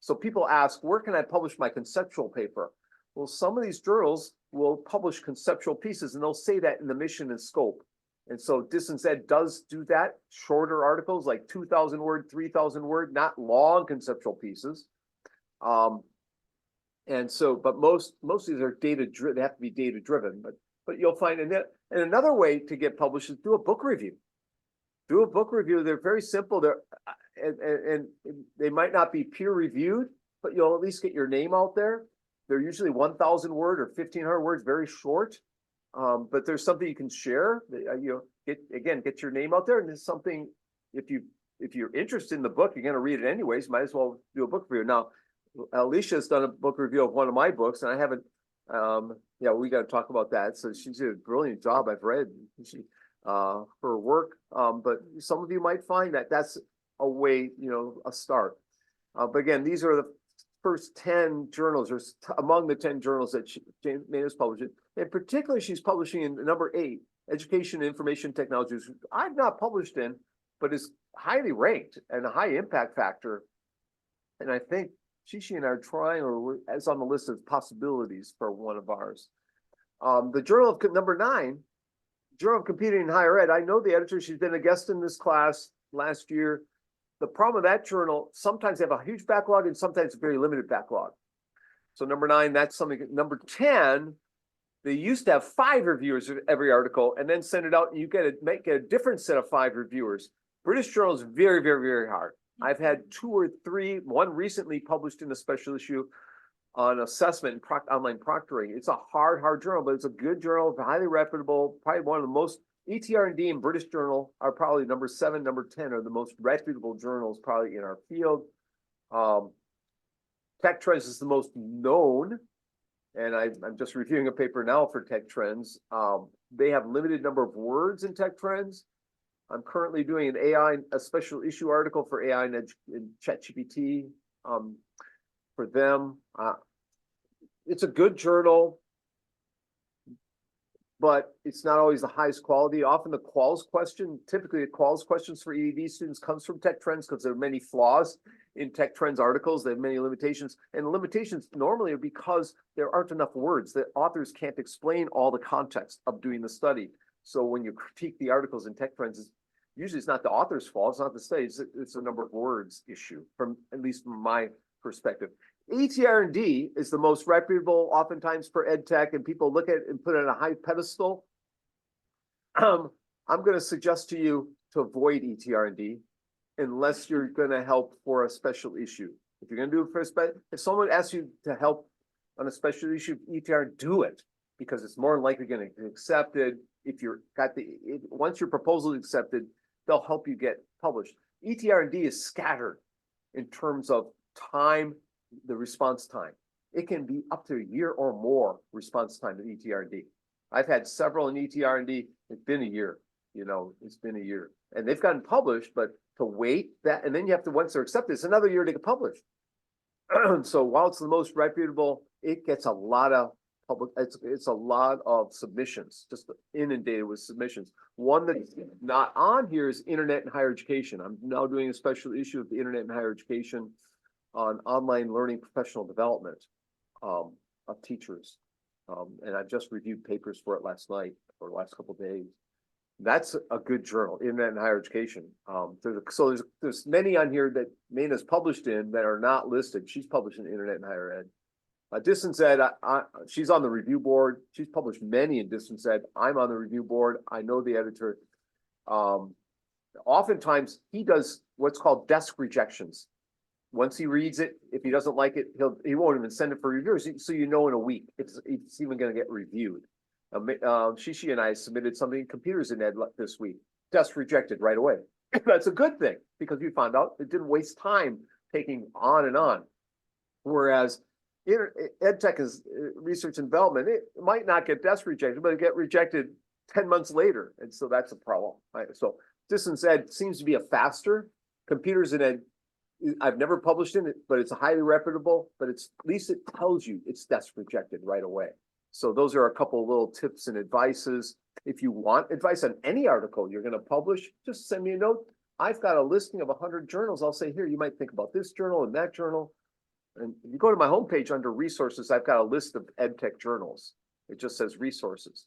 so people ask, where can I publish my conceptual paper? Well, some of these journals will publish conceptual pieces and they'll say that in the mission and scope. And so Distance Ed does do that, shorter articles like 2,000 word, 3,000 word, not long conceptual pieces. And so, but most of these are data driven, they have to be data driven, but you'll find, and another way to get published is do a book review. Do a book review. They're very simple. And they might not be peer reviewed, but you'll at least get your name out there. They're usually 1,000 word or 1,500 words, very short. But there's something you can share. Get your name out there, and there's something. If you're interested in the book, you're going to read it anyways. Might as well do a book review. Now, Alicia's done a book review of one of my books, and I haven't. We got to talk about that. So she did a brilliant job. I've read her work, but some of you might find that that's a way, a start. But again, these are the first 10 journals, or among the 10 journals that Jane is publishing. And particularly, she's publishing in number 8, Education and Information Technologies. I've not published in, but is highly ranked and a high impact factor. And I think Shishi and I are trying, or as on the list of possibilities for one of ours. The journal of number 9, Journal of Computing in Higher Ed. I know the editor. She's been a guest in this class last year. The problem with that journal, sometimes they have a huge backlog and sometimes a very limited backlog. So number 9, that's something. Number 10, they used to have 5 reviewers of every article and then send it out and you make a different set of 5 reviewers. British Journal is very, very, very hard. I've had 2 or 3, one recently published in a special issue on assessment and online proctoring. It's a hard journal, but it's a good journal, highly reputable, probably one of the most. ETR&D and British Journal are probably number 7, number 10 are the most reputable journals probably in our field. Tech Trends is the most known, and I'm just reviewing a paper now for Tech Trends. They have limited number of words in Tech Trends. I'm currently doing a special issue article for AI and ChatGPT for them. It's a good journal, but it's not always the highest quality. Often the typically the quals questions for EAD students comes from Tech Trends because there are many flaws in Tech Trends articles. They have many limitations, and the limitations normally are because there aren't enough words. The authors can't explain all the context of doing the study. So when you critique the articles in Tech Trends, usually it's not the author's fault, it's not the study, it's a number of words issue, at least from my perspective. ETR&D is the most reputable, oftentimes for ed tech, and people look at it and put it on a high pedestal. I'm going to suggest to you to avoid ETR&D unless you're going to help for a special issue. If you're going to do it for if someone asks you to help on a special issue, ETR, do it, because it's more likely going to get accepted. If once your proposal is accepted, they'll help you get published. ETR&D is scattered in terms of time, the response time. it can be up to a year or more response time to ETR&D. I've had several in ETR&D, it's been a year, it's been a year. And they've gotten published, but to wait that, and then you have to, once they're accepted, it's another year to get published. So while it's the most reputable, it gets a lot of it's a lot of submissions, just inundated with submissions. One that's not on here is internet and higher education. I'm now doing a special issue of the internet and higher education on online learning professional development of teachers. And I just reviewed papers for it last night or last couple of days. That's a good journal, internet and higher education. There's many on here that Mayna's published in that are not listed. She's published in internet and higher ed. Distance ed, she's on the review board. She's published many in distance ed. I'm on the review board. I know the editor. Oftentimes he does what's called desk rejections. Once he reads it, if he doesn't like it, he won't even send it for reviewers. So in a week it's even going to get reviewed. Shishi and I submitted something in computers in ed this week. Desk rejected right away. That's a good thing because we found out it didn't waste time taking on and on. Whereas ed tech is research and development. It might not get desk rejected, but it get rejected 10 months later. And so that's a problem. Right? So distance ed seems to be a faster. Computers in ed, I've never published in it, but it's a highly reputable, but at least it tells you it's desk rejected right away. So those are a couple of little tips and advices. If you want advice on any article you're going to publish, just send me a note. I've got a listing of 100 journals. I'll say, here, you might think about this journal and that journal. And if you go to my homepage under resources, I've got a list of ed tech journals. It just says resources.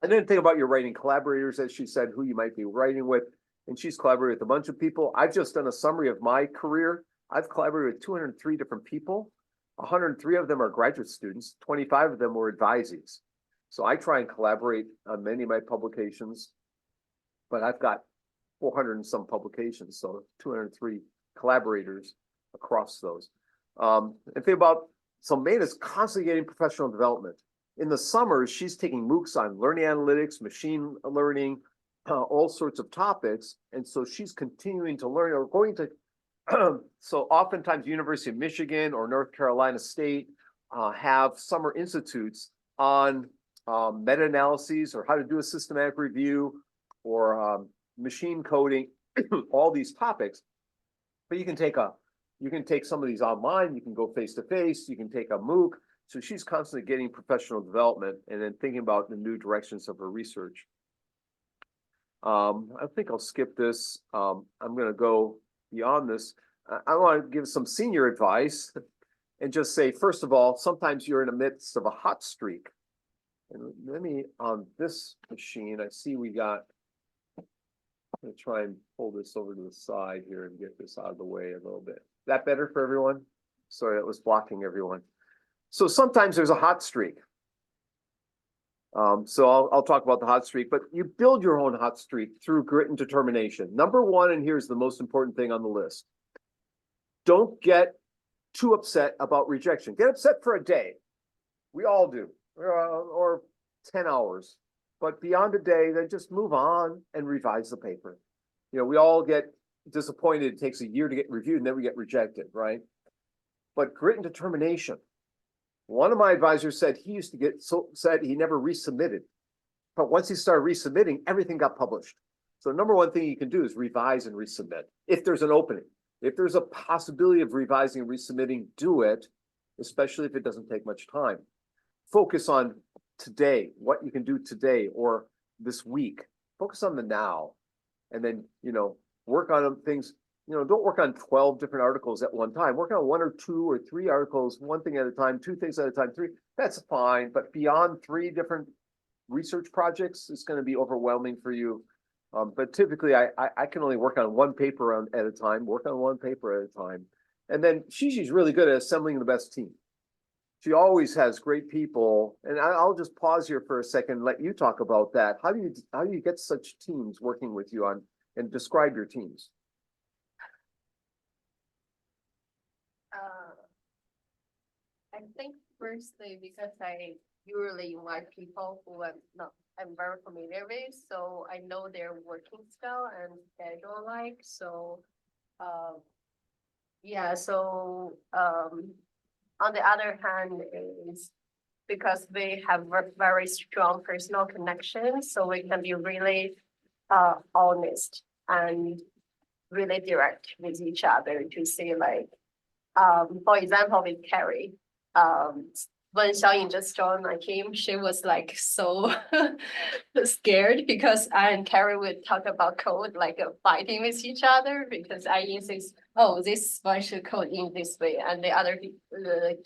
And then think about your writing collaborators, as she said, who you might be writing with. And she's collaborated with a bunch of people. I've just done a summary of my career. I've collaborated with 203 different people. 103 of them are graduate students. 25 of them were advisees. So I try and collaborate on many of my publications, but I've got 400 and some publications. So 203 collaborators across those. And think about, so Mayna's constantly getting professional development. In the summers, she's taking MOOCs on learning analytics, machine learning, all sorts of topics. And so she's continuing to learn or going to, so oftentimes University of Michigan or North Carolina State have summer institutes on meta-analyses or how to do a systematic review or machine coding, all these topics. But you can take some of these online, you can go face-to-face, you can take a MOOC. So she's constantly getting professional development and then thinking about the new directions of her research. I think I'll skip this. I'm going to go beyond this. I want to give some senior advice and just say, first of all, sometimes you're in the midst of a hot streak. And let me, on this machine, I see we got, I'm going to try and pull this over to the side here and get this out of the way a little bit. That better for everyone? Sorry, that was blocking everyone. So sometimes there's a hot streak. So I'll talk about the hot streak, but you build your own hot streak through grit and determination. Number one, and here's the most important thing on the list. Don't get too upset about rejection. Get upset for a day. We all do, or 10 hours. But beyond a day, then just move on and revise the paper. We all get disappointed. It takes a year to get reviewed and then we get rejected, right? But grit and determination. One of my advisors said he used to get said he never resubmitted. But once he started resubmitting, everything got published. So number one thing you can do is revise and resubmit. If there's an opening, if there's a possibility of revising and resubmitting, do it, especially if it doesn't take much time. Focus on today, what you can do today or this week. Focus on the now. And then, work on things. Don't work on 12 different articles at one time. Work on 1 or 2 or 3 articles, one thing at a time, 2 things at a time, 3. That's fine. But beyond 3 different research projects, it's going to be overwhelming for you. But typically, I can only work on 1 paper at a time, work on 1 paper at a time. And then Shishi's really good at assembling the best team. She always has great people. And I'll just pause here for a second and let you talk about that. How do you get such teams working with you on and describe your teams? I think firstly, because I usually invite people who I'm very familiar with, so I know their working style and schedule like, so, yeah, so, on the other hand is because we have very strong personal connections, so we can be really honest and really direct with each other to say like, for example, with Carrie, when Xiaoying just joined my team, she was like so scared because I and Carrie would talk about code like fighting with each other because I insist, oh, this one should code in this way, and the other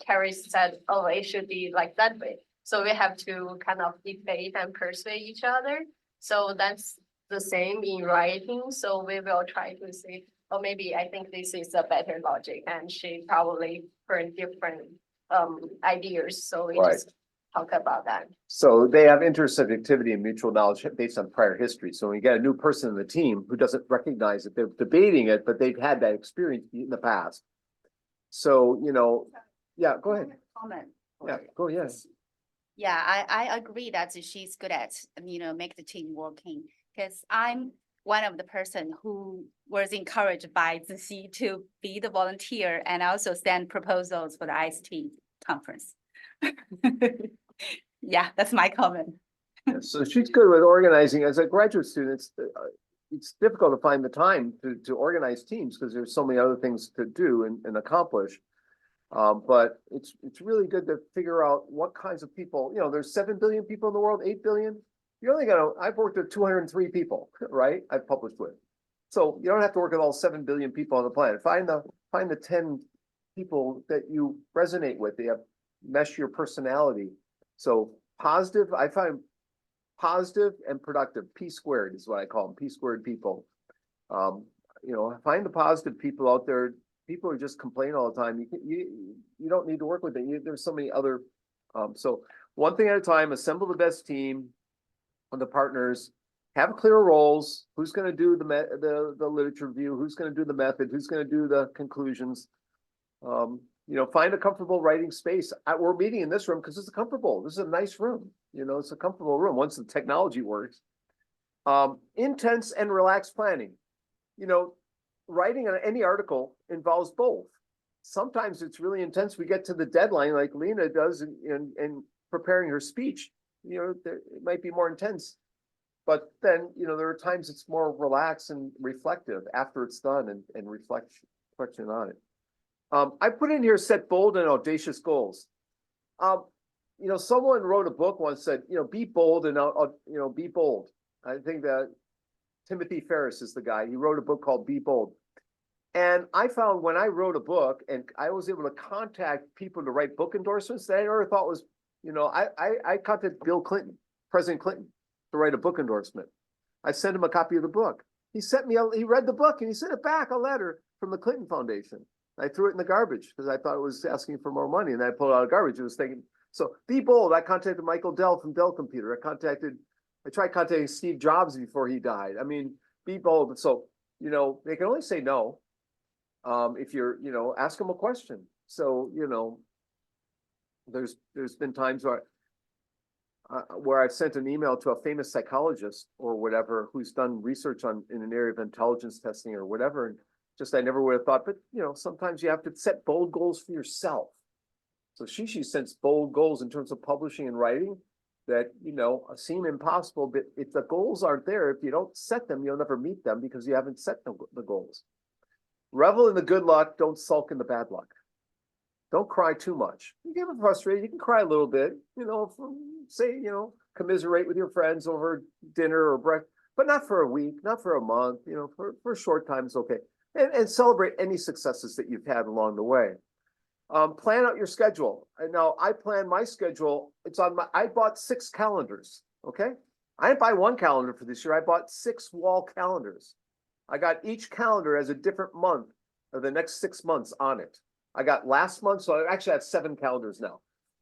Carrie said, oh, it should be like that way. So we have to kind of debate and persuade each other. So that's the same in writing. So we will try to say, oh, maybe I think this is a better logic, and she probably heard different ideas, so we Right. just talk about that. So they have intersubjectivity and mutual knowledge based on prior history. So when you get a new person in the team who doesn't recognize that they're debating it, but they've had that experience in the past. So, you know, yeah, go ahead. Comment. Yeah, go ahead. Yeah, I agree that she's good at, make the team working, because I'm one of the person who was encouraged by Zixi to be the volunteer and also send proposals for the IST conference. Yeah, that's my comment. Yeah, so she's good with organizing. As a graduate student, it's difficult to find the time to organize teams because there's so many other things to do and accomplish. But it's really good to figure out what kinds of people, there's 7 billion people in the world, 8 billion. You're only I've worked with 203 people, right? I've published with. So you don't have to work with all 7 billion people on the planet. Find the 10 people that you resonate with. They have mesh your personality. So positive, I find positive and productive, P squared is what I call them, P squared people. Find the positive people out there. People who just complain all the time. You don't need to work with them. There's so many other. So one thing at a time. Assemble the best team on the partners. Have clear roles. Who's going to do the literature review? Who's going to do the method? Who's going to do the conclusions? Find a comfortable writing space. We're meeting in this room because it's comfortable. This is a nice room. It's a comfortable room once the technology works. Intense and relaxed planning. Writing on any article involves both. Sometimes it's really intense. We get to the deadline like Lena does in preparing her speech. It might be more intense. But then, there are times it's more relaxed and reflective after it's done and reflection on it. I put in here, set bold and audacious goals. Someone wrote a book once said, be bold and be bold. I think that Timothy Ferriss is the guy. He wrote a book called Be Bold. And I found when I wrote a book and I was able to contact people to write book endorsements that I never thought was, I contacted Bill Clinton, President Clinton, to write a book endorsement. I sent him a copy of the book. He read the book and he sent it back, a letter from the Clinton Foundation. I threw it in the garbage because I thought it was asking for more money, and I pulled it out of garbage. It was thinking, so be bold. I contacted Michael Dell from Dell Computer. I tried contacting Steve Jobs before he died. I mean, be bold. So, they can only say no. If you're, ask them a question. So, there's been times where I've sent an email to a famous psychologist or whatever who's done research in an area of intelligence testing or whatever, and I never would have thought. But sometimes you have to set bold goals for yourself. So she sets bold goals in terms of publishing and writing that seem impossible. But if the goals aren't there, if you don't set them, you'll never meet them because you haven't set the goals. Revel in the good luck. Don't sulk in the bad luck. Don't cry too much. You get frustrated. You can cry a little bit. Commiserate with your friends over dinner or breakfast, but not for a week, not for a month. For a short time, it's okay. And celebrate any successes that you've had along the way. Plan out your schedule. And now I plan my schedule. I bought 6 calendars. Okay. I didn't buy one calendar for this year. I bought 6 wall calendars. I got each calendar as a different month of the next 6 months on it. I got last month. So I actually have 7 calendars now.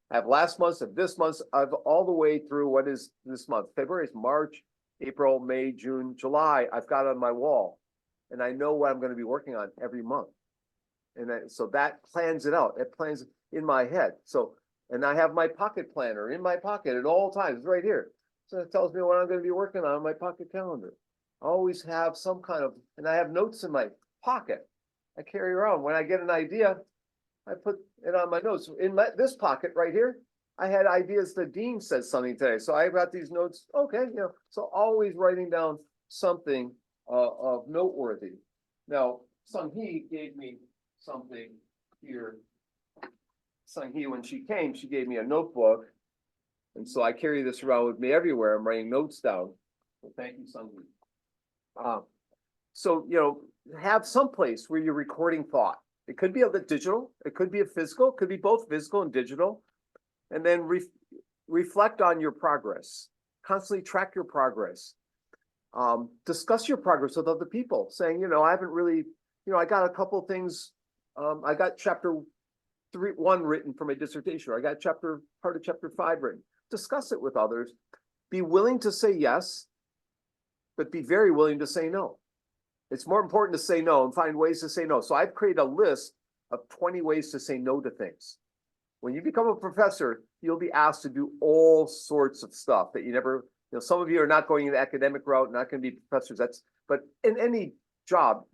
I have last month of this month. I've all the way through what is this month. February is March, April, May, June, July. I've got on my wall. And I know what I'm going to be working on every month. And so that plans it out. It plans in my head. So, and I have my pocket planner in my pocket at all times, right here. So it tells me what I'm going to be working on my pocket calendar. I always have some kind of, and I have notes in my pocket I carry around. When I get an idea, I put it on my notes. In this pocket right here, I had ideas. The dean said something today, so I got these notes. Okay, so always writing down something of noteworthy. Now, Sung Hee gave me something here. Sung Hee, when she came, she gave me a notebook. And so I carry this around with me everywhere. I'm writing notes down. So thank you, Sung Hee. So, have some place where you're recording thought. It could be a digital, it could be a physical, it could be both physical and digital. And then reflect on your progress. Constantly track your progress. Discuss your progress with other people, saying, I haven't really, I got a couple things. I got chapter 1 written for my dissertation, or I got part of chapter 5 written. Discuss it with others. Be willing to say yes, but be very willing to say no. It's more important to say no and find ways to say no. So I've created a list of 20 ways to say no to things. When you become a professor, you'll be asked to do all sorts of stuff that you never, some of you are not going the academic route, not going to be professors. But in any job,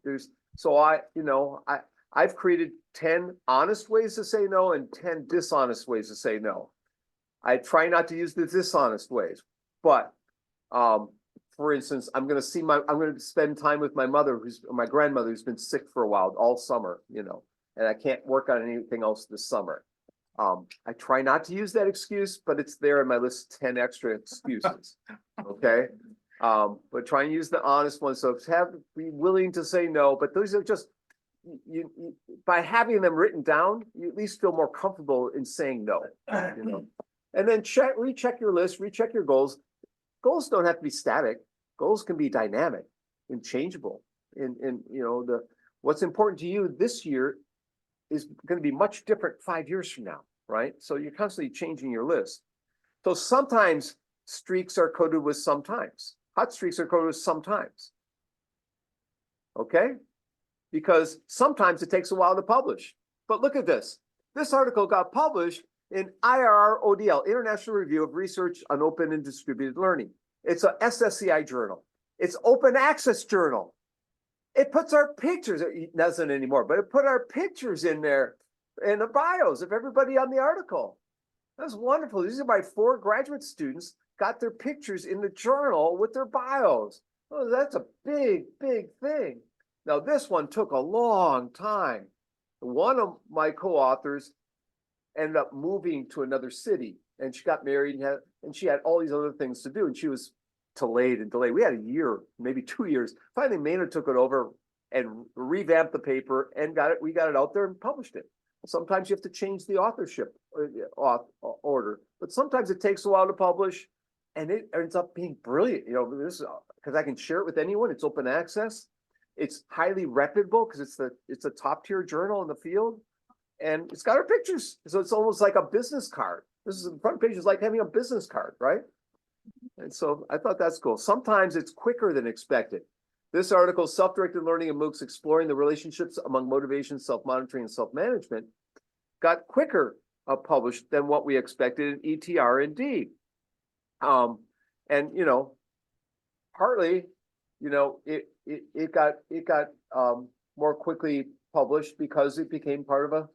I've created 10 honest ways to say no and 10 dishonest ways to say no. I try not to use the dishonest ways, but for instance, I'm going to spend time with my grandmother who's been sick for a while all summer, and I can't work on anything else this summer. I try not to use that excuse, but it's there in my list, 10 extra excuses. Okay. But try and use the honest ones. So be willing to say no, but those are just, by having them written down, you at least feel more comfortable in saying no, and then recheck your list, recheck your goals. Goals don't have to be static. Goals can be dynamic and changeable. What's important to you this year is going to be much different 5 years from now, right? So you're constantly changing your list. So sometimes streaks are coded with sometimes. Hot streaks are coded with sometimes. Okay? Because sometimes it takes a while to publish. But look at this. This article got published in IRR-ODL, International Review of Research on Open and Distributed Learning. It's a SSCI journal. It's open access journal. It puts our pictures, it doesn't anymore, but it put our pictures in there in the bios of everybody on the article. That's wonderful. These are my 4 graduate students, got their pictures in the journal with their bios. Oh, that's a big, big thing. Now, this one took a long time. One of my co-authors ended up moving to another city, and she got married and she had all these other things to do, and she was delayed and delayed. We had a year, maybe 2 years. Finally, Maynard took it over and revamped the paper and we got it out there and published it. Sometimes you have to change the authorship order, but sometimes it takes a while to publish, and it ends up being brilliant. This is because I can share it with anyone. It's open access. It's highly reputable because it's a top tier journal in the field, and it's got our pictures. So it's almost like a business card. The front page is like having a business card, right? And so I thought that's cool. Sometimes it's quicker than expected. This article, Self-Directed Learning and MOOCs Exploring the Relationships Among Motivation, Self-Monitoring, and Self-Management, got quicker published than what we expected in ETR&D. Partly, it got more quickly published because it became part of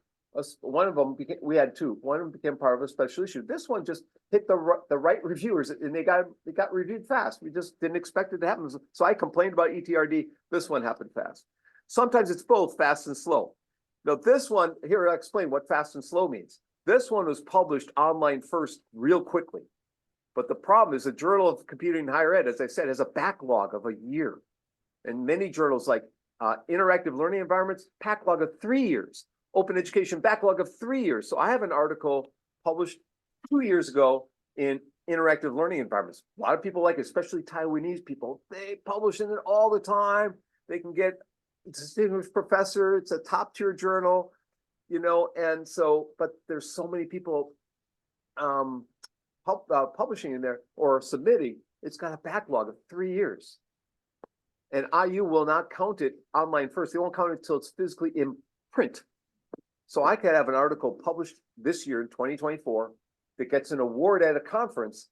one of them we had 2. One of them became part of a special issue. This one just hit the right reviewers, and they got reviewed fast. We just didn't expect it to happen. So I complained about ETRD. This one happened fast. Sometimes it's both fast and slow. Now this one here, I'll explain what fast and slow means. This one was published online first, real quickly. But the problem is the Journal of Computing in Higher Ed, as I said, has a backlog of a year, and many journals like Interactive Learning Environments, backlog of 3 years. Open Education backlog of 3 years. So I have an article published 2 years ago in Interactive Learning Environments. A lot of people like it, especially Taiwanese people. They publish in it all the time. They can get distinguished professor. It's a top tier journal, and so, but there's so many people publishing in there or submitting. It's got a backlog of 3 years. And IU will not count it online first. They won't count it until it's physically in print. So I could have an article published this year in 2024 that gets an award at a conference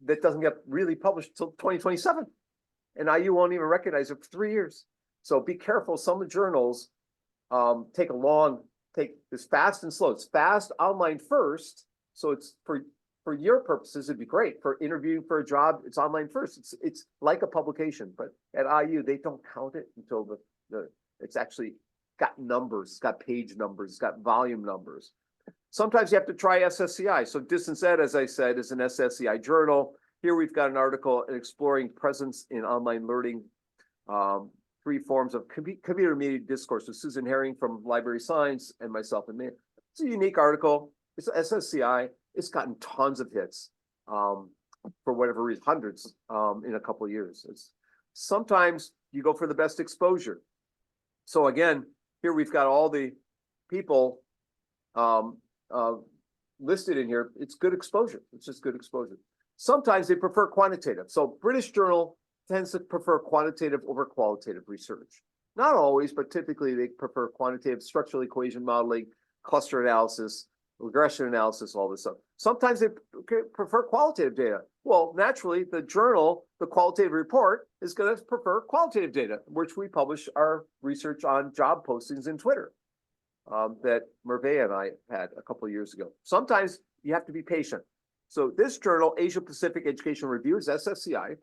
that doesn't get really published until 2027. And IU won't even recognize it for 3 years. So be careful. Some journals take a long take this fast and slow. It's fast online first. So it's for your purposes, it'd be great. For interviewing for a job, it's online first. It's like a publication, but at IU, they don't count it until it's actually got numbers, it's got page numbers, it's got volume numbers. Sometimes you have to try SSCI. So Distance Ed, as I said, is an SSCI journal. Here we've got an article exploring presence in online learning, 3 forms of computer-mediated discourse with Susan Herring from Library Science and myself and me. It's a unique article. It's SSCI. It's gotten tons of hits for whatever reason, hundreds in a couple of years. Sometimes you go for the best exposure. So again, here we've got all the people listed in here. It's good exposure. It's just good exposure. Sometimes they prefer quantitative. So British Journal tends to prefer quantitative over qualitative research. Not always, but typically they prefer quantitative structural equation modeling, cluster analysis, regression analysis, all this stuff. Sometimes they prefer qualitative data. Well, naturally, the journal, the qualitative report, is going to prefer qualitative data, which we publish our research on job postings in Twitter that Merve and I had a couple of years ago. Sometimes you have to be patient. So this journal, Asia Pacific Education Review, is SSCI.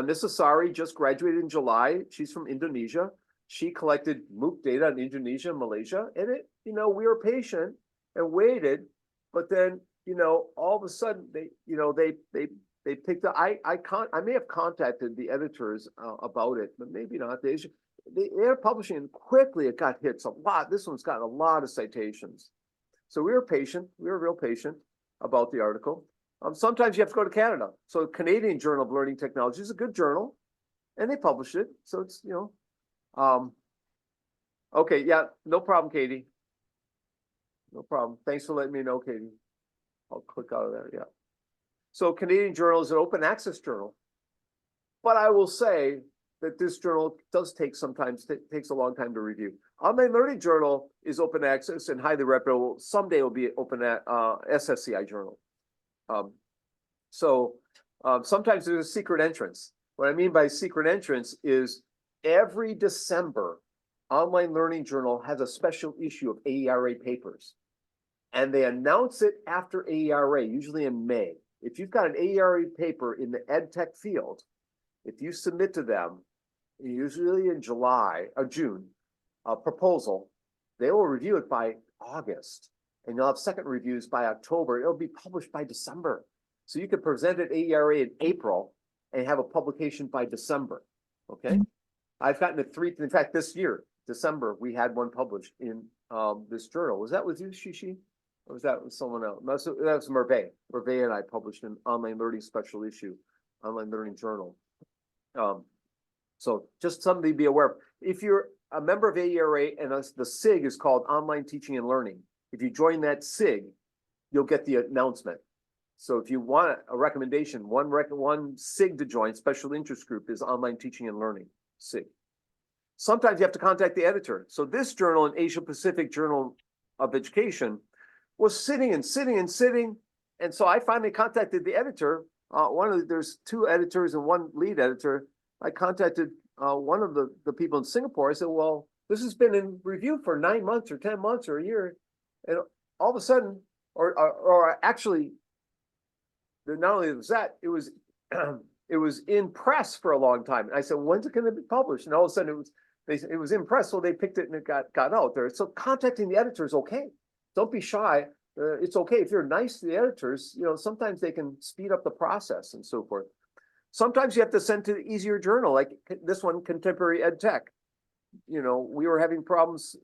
Nissa Sari just graduated in July. She's from Indonesia. She collected MOOC data in Indonesia and Malaysia. And we were patient and waited, but then, all of a sudden they picked up. I may have contacted the editors about it, but maybe not. They're publishing and quickly. It got hits a lot. This one's gotten a lot of citations. So we were patient. We were real patient about the article. Sometimes you have to go to Canada. So Canadian Journal of Learning Technology is a good journal, and they publish it. So it's, okay, yeah, no problem, Katie. No problem. Thanks for letting me know, Katie. I'll click out of there, yeah. So Canadian Journal is an open access journal. But I will say that this journal does takes a long time to review. Online Learning Journal is open access and highly reputable. Someday it will be open at SSCI journal. Sometimes there's a secret entrance. What I mean by secret entrance is every December, Online Learning Journal has a special issue of AERA papers. And they announce it after AERA, usually in May. If you've got an AERA paper in the ed tech field, if you submit to them, usually in July or June, a proposal, they will review it by August. And you'll have second reviews by October. It'll be published by December. So you could present it AERA in April and have a publication by December. Okay. I've gotten it in fact, this year, December, we had one published in this journal. Was that with you, Shishi? Or was that with someone else? No, so that was Merve. Merve and I published an online learning special issue, Online Learning Journal. So just something to be aware of. If you're a member of AERA and the SIG is called Online Teaching and Learning, if you join that SIG, you'll get the announcement. So if you want a recommendation, one SIG to join, special interest group, is Online Teaching and Learning, SIG. Sometimes you have to contact the editor. So this journal, an Asia Pacific Journal of Education, was sitting. And so I finally contacted the editor. There's 2 editors and 1 lead editor. I contacted one of the people in Singapore. I said, well, this has been in review for 9 months or 10 months or a year. And all of a sudden, or actually, not only was that, it was it was in press for a long time. And I said, when's it going to be published? And all of a sudden it was in press, so they picked it and it got out there. So contacting the editor is okay. Don't be shy. It's okay if you're nice to the editors. Sometimes they can speed up the process and so forth. Sometimes you have to send to the easier journal, like this one, Contemporary Ed Tech. We were having problems.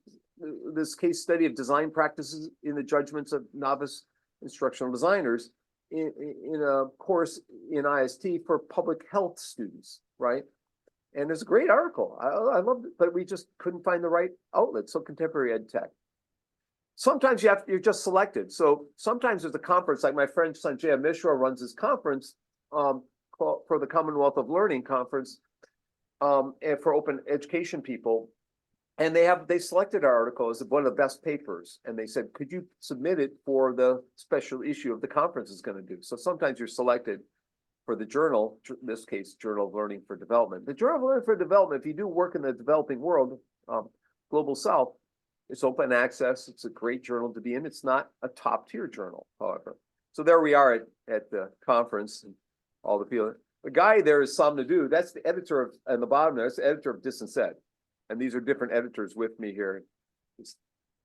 This case study of design practices in the judgments of novice instructional designers in a course in IST for public health students, right? And it's a great article. I loved it, but we just couldn't find the right outlet. So Contemporary Ed Tech. Sometimes you're just selected. So sometimes there's a conference, like my friend Sanjaya Mishra runs this conference for the Commonwealth of Learning conference and for open education people. And they selected our article as one of the best papers. And they said, could you submit it for the special issue of the conference is going to do? So sometimes you're selected for the journal, in this case, Journal of Learning for Development. The Journal of Learning for Development, if you do work in the developing world, Global South, It's open access. It's a great journal to be in. It's not a top tier journal, however. So there we are at the conference and all the people. The guy there is Sam Nadu. That's the editor of, and the bottom there, that's the editor of Distance Ed. And these are different editors with me here.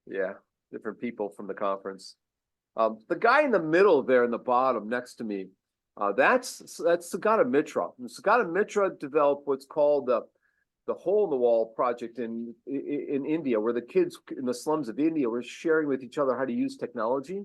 Yeah, different people from the conference. The guy in the middle there in the bottom next to me, that's Sugata Mitra. And Sugata Mitra developed what's called the Hole in the Wall project in India, where the kids in the slums of India were sharing with each other how to use technology.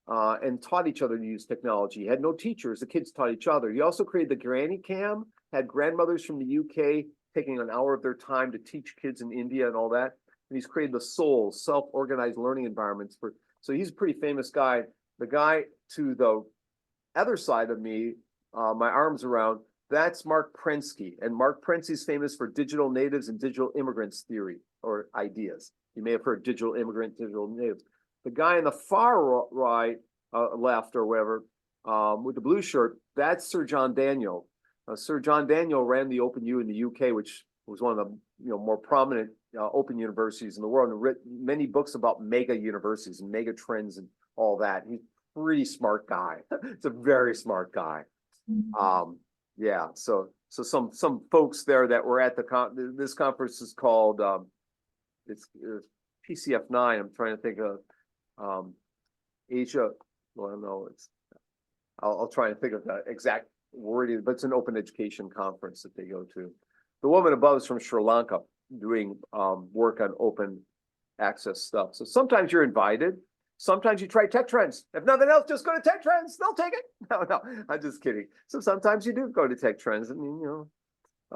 And taught each other to use technology. He had no teachers, the kids taught each other. He also created the Granny Cam, had grandmothers from the UK taking an hour of their time to teach kids in India and all that. And he's created the SOUL, self-organized learning environments for, so he's a pretty famous guy. The guy to the other side of me, my arms around, that's Mark Prensky. And Mark Prensky's famous for digital natives and digital immigrants theory or ideas. You may have heard digital immigrant, digital natives. The guy in the far right, left or whatever, with the blue shirt, that's Sir John Daniel. Sir John Daniel ran the Open U in the UK, which was one of the more prominent open universities in the world, and written many books about mega universities and mega trends and all that. He's a pretty smart guy. It's a very smart guy. Yeah. So some folks there that were at this conference is called it's PCF9. I'm trying to think of. Asia, well, no, I'll try and think of the exact wording, but it's an open education conference that they go to. The woman above is from Sri Lanka doing work on open access stuff. So sometimes you're invited. Sometimes you try Tech Trends. If nothing else, just go to Tech Trends. They'll take it. No, I'm just kidding. So sometimes you do go to Tech Trends. I mean,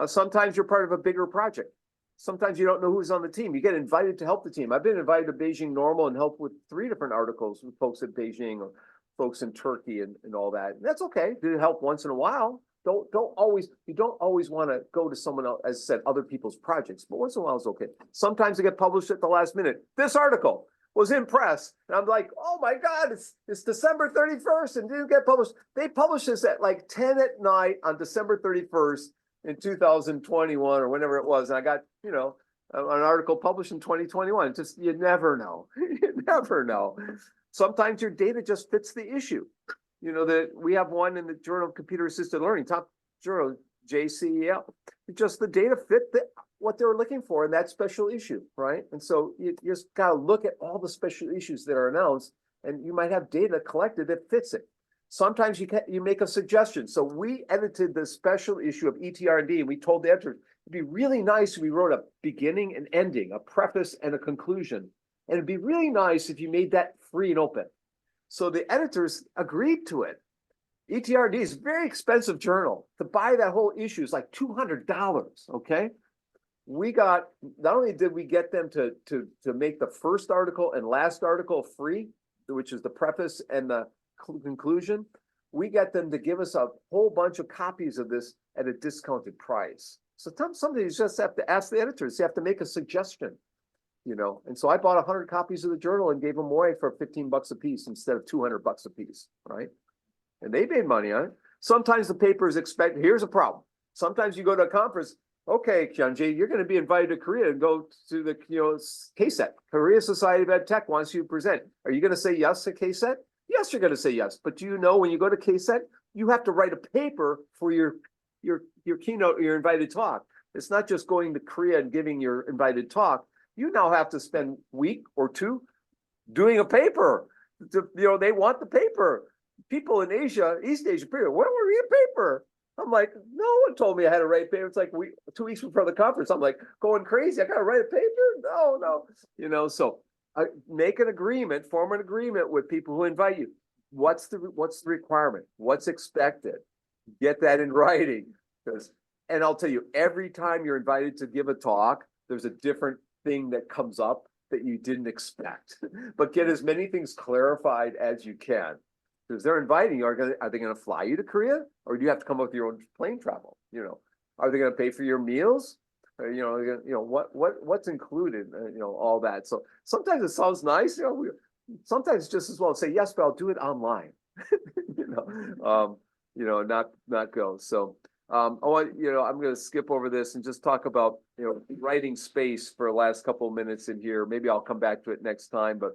sometimes you're part of a bigger project. Sometimes you don't know who's on the team. You get invited to help the team. I've been invited to Beijing Normal and helped with 3 different articles with folks at Beijing or folks in Turkey and all that. And that's okay. Do help once in a while. You don't always want to go to someone else, as I said, other people's projects, but once in a while is okay. Sometimes they get published at the last minute. This article was in press. And I'm like, oh my God, it's December 31st and didn't get published. They published this at like 10 at night on December 31st. In 2021 or whenever it was, and I got, an article published in 2021. Just, you never know. You never know. Sometimes your data just fits the issue. That we have one in the Journal of Computer Assisted Learning, top journal, JCEL. Just the data fit what they were looking for in that special issue, right? And so you just got to look at all the special issues that are announced, and you might have data collected that fits it. Sometimes you make a suggestion. So we edited the special issue of ETR&D, and we told the editors, it'd be really nice if we wrote a beginning and ending, a preface and a conclusion. And it'd be really nice if you made that free and open. So the editors agreed to it. ETR&D is a very expensive journal. To buy that whole issue is like $200, okay? We got, not only did we get them to make the first article and last article free, which is the preface and the conclusion, we get them to give us a whole bunch of copies of this at a discounted price. So sometimes you just have to ask the editors, you have to make a suggestion, and so I bought 100 copies of the journal and gave them away for $15 a piece instead of $200 a piece, right? And they made money on it. Sometimes the papers expect, here's a problem. Sometimes you go to a conference, okay, Kyunji, you're going to be invited to Korea and go to the KSET. Korea Society of Ed Tech wants you to present. Are you going to say yes to KSET? Yes, you're going to say yes. But do you know when you go to KSET, you have to write a paper for your keynote, your invited talk. It's not just going to Korea and giving your invited talk. You now have to spend a week or 2 doing a paper. They want the paper. People in Asia, East Asia, where were we a paper? I'm like, no one told me I had to write a paper. It's like 2 weeks before the conference. I'm like going crazy. I got to write a paper? No. So make an agreement, form an agreement with people who invite you. What's the requirement? What's expected? Get that in writing. And I'll tell you, every time you're invited to give a talk, there's a different thing that comes up that you didn't expect. But get as many things clarified as you can. Because they're inviting you, are they going to fly you to Korea, or do you have to come up with your own plane travel? Are they going to pay for your meals? What's included? All that. So sometimes it sounds nice. Sometimes just as well say yes, but I'll do it online. Not go. So I'm gonna skip over this and just talk about, writing space for the last couple of minutes in here. Maybe I'll come back to it next time, but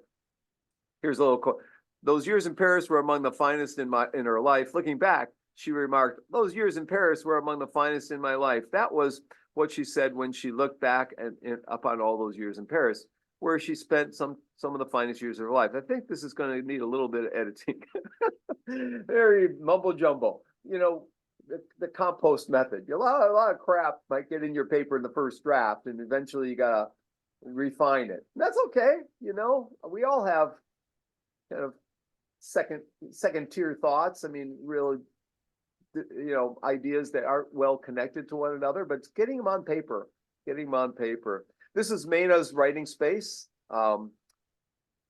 here's a little quote. Those years in Paris were among the finest in her life. Looking back, she remarked, those years in Paris were among the finest in my life. That was what she said when she looked back and upon all those years in Paris, where she spent some of the finest years of her life. I think this is going to need a little bit of editing. Very mumbo jumbo. The compost method. A lot of crap might get in your paper in the first draft, and eventually you gotta refine it. And that's okay. We all have kind of second tier thoughts. I mean, really, ideas that aren't well connected to one another, but getting them on paper. This is Mayna's writing space.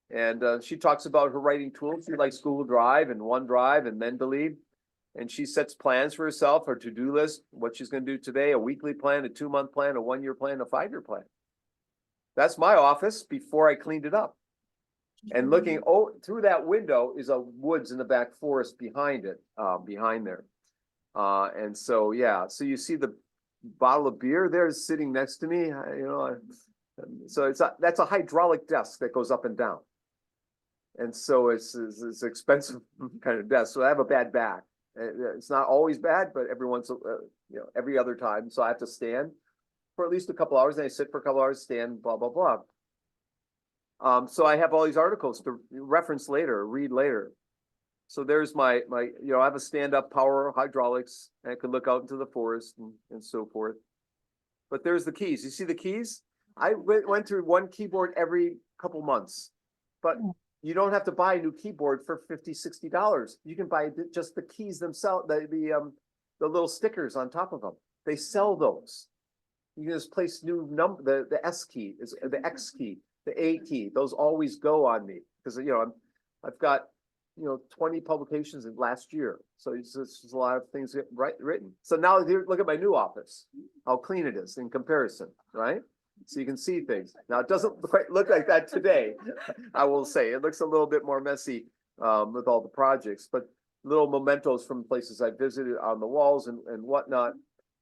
And she talks about her writing tools. She likes Google Drive and OneDrive and Mendeley. And she sets plans for herself, her to-do list, what she's going to do today, a weekly plan, a 2-month plan, a 1-year plan, a 5-year plan. That's my office before I cleaned it up. And looking through that window is a woods in the back forest behind it, behind there. And so, yeah, so you see the bottle of beer there sitting next to me, so that's a hydraulic desk that goes up and down. And so it's expensive kind of desk. So I have a bad back. It's not always bad, but every other time. So I have to stand for at least a couple hours, and I sit for a couple hours, stand, blah, blah, blah. So I have all these articles to reference later, read later. So there's my I have a stand-up power hydraulics, and I can look out into the forest and so forth. But there's the keys. You see the keys? I went through one keyboard every couple months, but you don't have to buy a new keyboard for $50-$60. You can buy just the keys themselves, the little stickers on top of them. They sell those. You can just place new number, the S key, the X key, the A key. Those always go on me because I've got 20 publications in last year. So it's just a lot of things written. So now here, look at my new office, how clean it is in comparison, right? So you can see things. Now it doesn't quite look like that today. I will say it looks a little bit more messy with all the projects, but little mementos from places I visited on the walls and whatnot.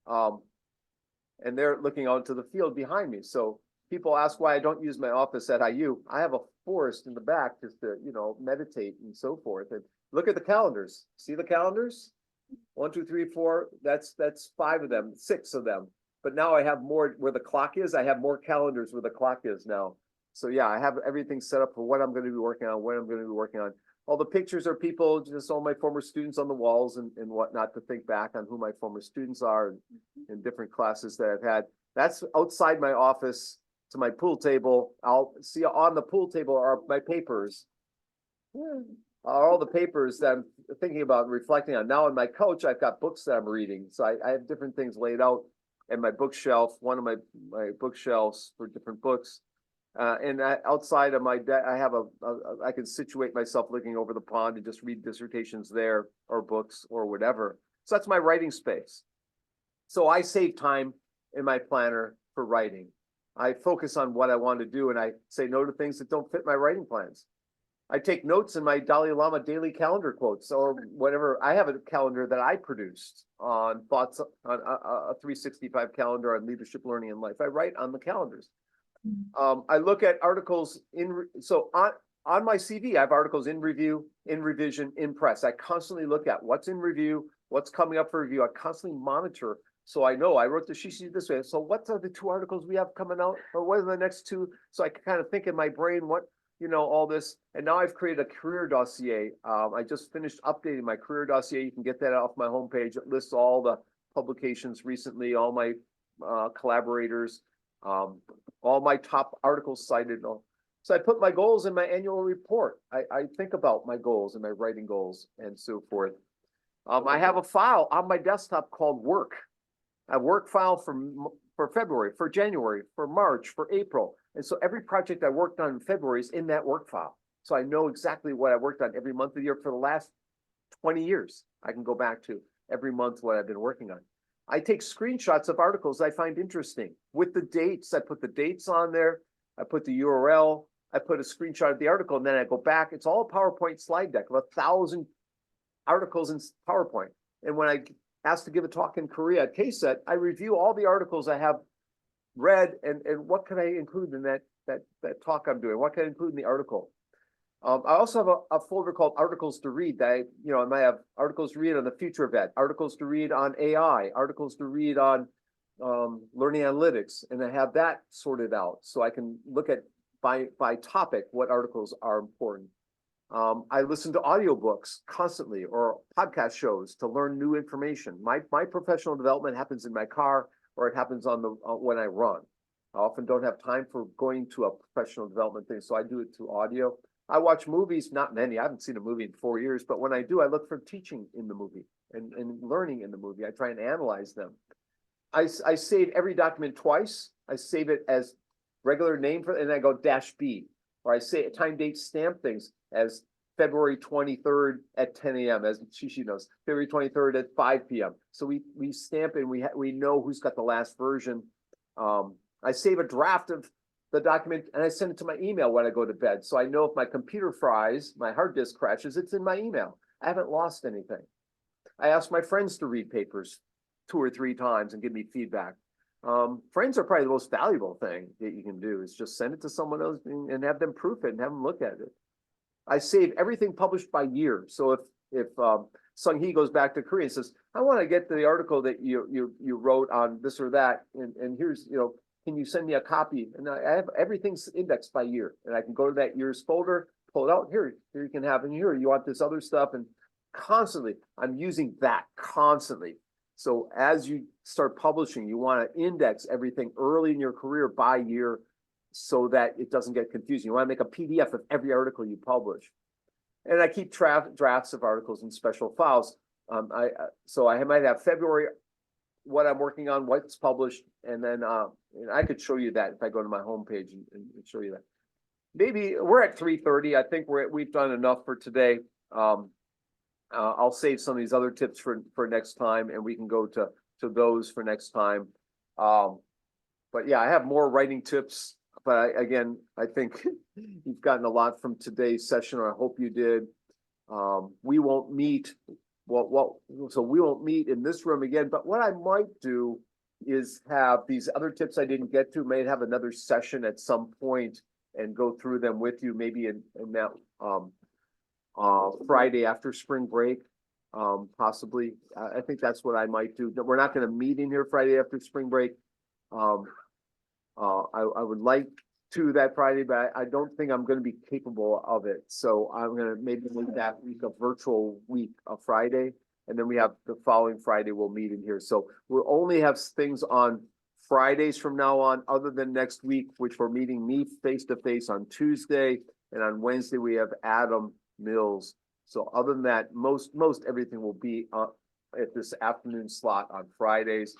And they're looking out to the field behind me. So people ask why I don't use my office at IU. I have a forest in the back just to, meditate and so forth. And look at the calendars. See the calendars? 1, 2, 3, 4. That's 5 of them, 6 of them. But now I have more where the clock is. I have more calendars where the clock is now. So yeah, I have everything set up for what I'm going to be working on, when I'm going to be working on. All the pictures are people, just all my former students on the walls and whatnot to think back on who my former students are in different classes that I've had. That's outside my office to my pool table. I'll see on the pool table are my papers. Are all the papers that I'm thinking about and reflecting on. Now on my couch, I've got books that I'm reading. So I have different things laid out. And my bookshelf, one of my bookshelves for different books. And outside of my I have I can situate myself looking over the pond and just read dissertations there or books or whatever. So that's my writing space. So I save time in my planner for writing. I focus on what I want to do and I say no to things that don't fit my writing plans. I take notes in my Dalai Lama daily calendar quotes or whatever. I have a calendar that I produced on thoughts on a 365 calendar on leadership, learning, and life. I write on the calendars. I look at articles on my CV. I have articles in review, in revision, in press. I constantly look at what's in review, what's coming up for review. I constantly monitor. So I know I wrote the sheet this way. So what are the 2 articles we have coming out, or what are the next 2? So I can kind of think in my brain all this. And now I've created a career dossier. I just finished updating my career dossier. You can get that off my homepage. It lists all the publications recently, all my collaborators, all my top articles cited. So I put my goals in my annual report. I think about my goals and my writing goals and so forth. I have a file on my desktop called work. A work file for February, for January, for March, for April. And so every project I worked on in February is in that work file. So I know exactly what I worked on every month of the year for the last 20 years. I can go back to every month what I've been working on. I take screenshots of articles I find interesting with the dates. I put the dates on there. I put the URL. I put a screenshot of the article, and then I go back. It's all a PowerPoint slide deck of 1,000 articles in PowerPoint. And when I asked to give a talk in Korea at KSET, I review all the articles I have read and what can I include in that talk I'm doing? What can I include in the article? I also have a folder called articles to read that I might have articles to read on the future of ed, articles to read on AI, articles to read on learning analytics, and I have that sorted out so I can look at by topic what articles are important. I listen to audiobooks constantly or podcast shows to learn new information. My professional development happens in my car or it happens on the when I run. I often don't have time for going to a professional development thing, so I do it through audio. I watch movies, not many. I haven't seen a movie in 4 years, but when I do, I look for teaching in the movie and learning in the movie. I try and analyze them. I save every document twice. I save it as regular name for, and I go -B, or I say time, date, stamp things as February 23rd at 10 a.m. as she knows, February 23rd at 5 p.m. So we stamp it and we know who's got the last version. I save a draft of the document and I send it to my email when I go to bed. So I know if my computer fries, my hard disk crashes, it's in my email. I haven't lost anything. I ask my friends to read papers 2 or 3 times and give me feedback. Friends are probably the most valuable thing that you can do is just send it to someone else and have them proof it and have them look at it. I save everything published by year. So if Sung Hee goes back to Korea and says, I want to get the article that you wrote on this or that, and here's, can you send me a copy? And I have everything's indexed by year, and I can go to that year's folder, pull it out. Here you can have, and here you want this other stuff, and constantly I'm using that constantly. So as you start publishing, you want to index everything early in your career by year so that it doesn't get confusing. You want to make a PDF of every article you publish. And I keep drafts of articles in special files. So I might have February, what I'm working on, what's published, and then and I could show you that if I go to my homepage and show you that. Maybe we're at 3:30. I think we've done enough for today. I'll save some of these other tips for next time, and we can go to those for next time. But yeah, I have more writing tips. But again, I think you've gotten a lot from today's session, or I hope you did. We won't meet. So we won't meet in this room again. But what I might do is have these other tips I didn't get to. May have another session at some point and go through them with you. Maybe in that Friday after spring break, possibly. I think that's what I might do. We're not going to meet in here Friday after spring break. I would like to that Friday, but I don't think I'm going to be capable of it. So I'm going to maybe make that week a virtual week, a Friday, and then we have the following Friday we'll meet in here. So we'll only have things on Fridays from now on, other than next week, which we're meeting me face to face on Tuesday, and on Wednesday we have Adam Mills. So other than that, most everything will be at this afternoon slot on Fridays.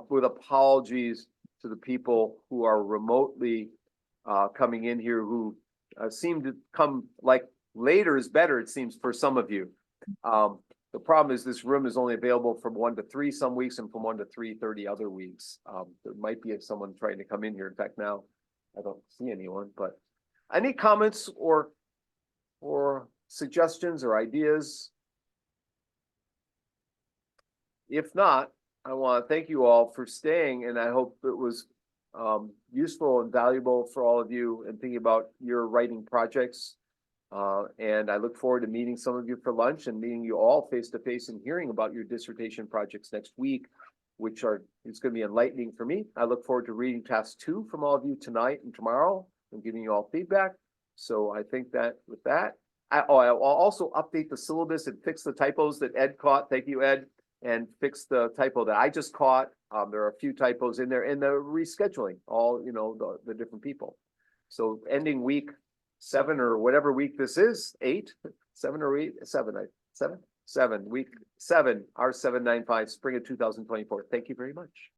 With apologies to the people who are remotely coming in here who seem to come like later is better, it seems, for some of you. The problem is this room is only available from 1 to 3 some weeks and from 1 to 3:30 other weeks. There might be someone trying to come in here. In fact, now I don't see anyone, but any comments or suggestions or ideas? If not, I want to thank you all for staying, and I hope it was useful and valuable for all of you in thinking about your writing projects. And I look forward to meeting some of you for lunch and meeting you all face to face and hearing about your dissertation projects next week, it's going to be enlightening for me. I look forward to reading task 2 from all of you tonight and tomorrow and giving you all feedback. So I think that with that, I'll also update the syllabus and fix the typos that Ed caught. Thank you, Ed. And fix the typo that I just caught. There are a few typos in there, and the rescheduling all, the different people. So ending week 7 or whatever week this is, 8, 7 or 8, 7, week 7, R795, spring of 2024. Thank you very much.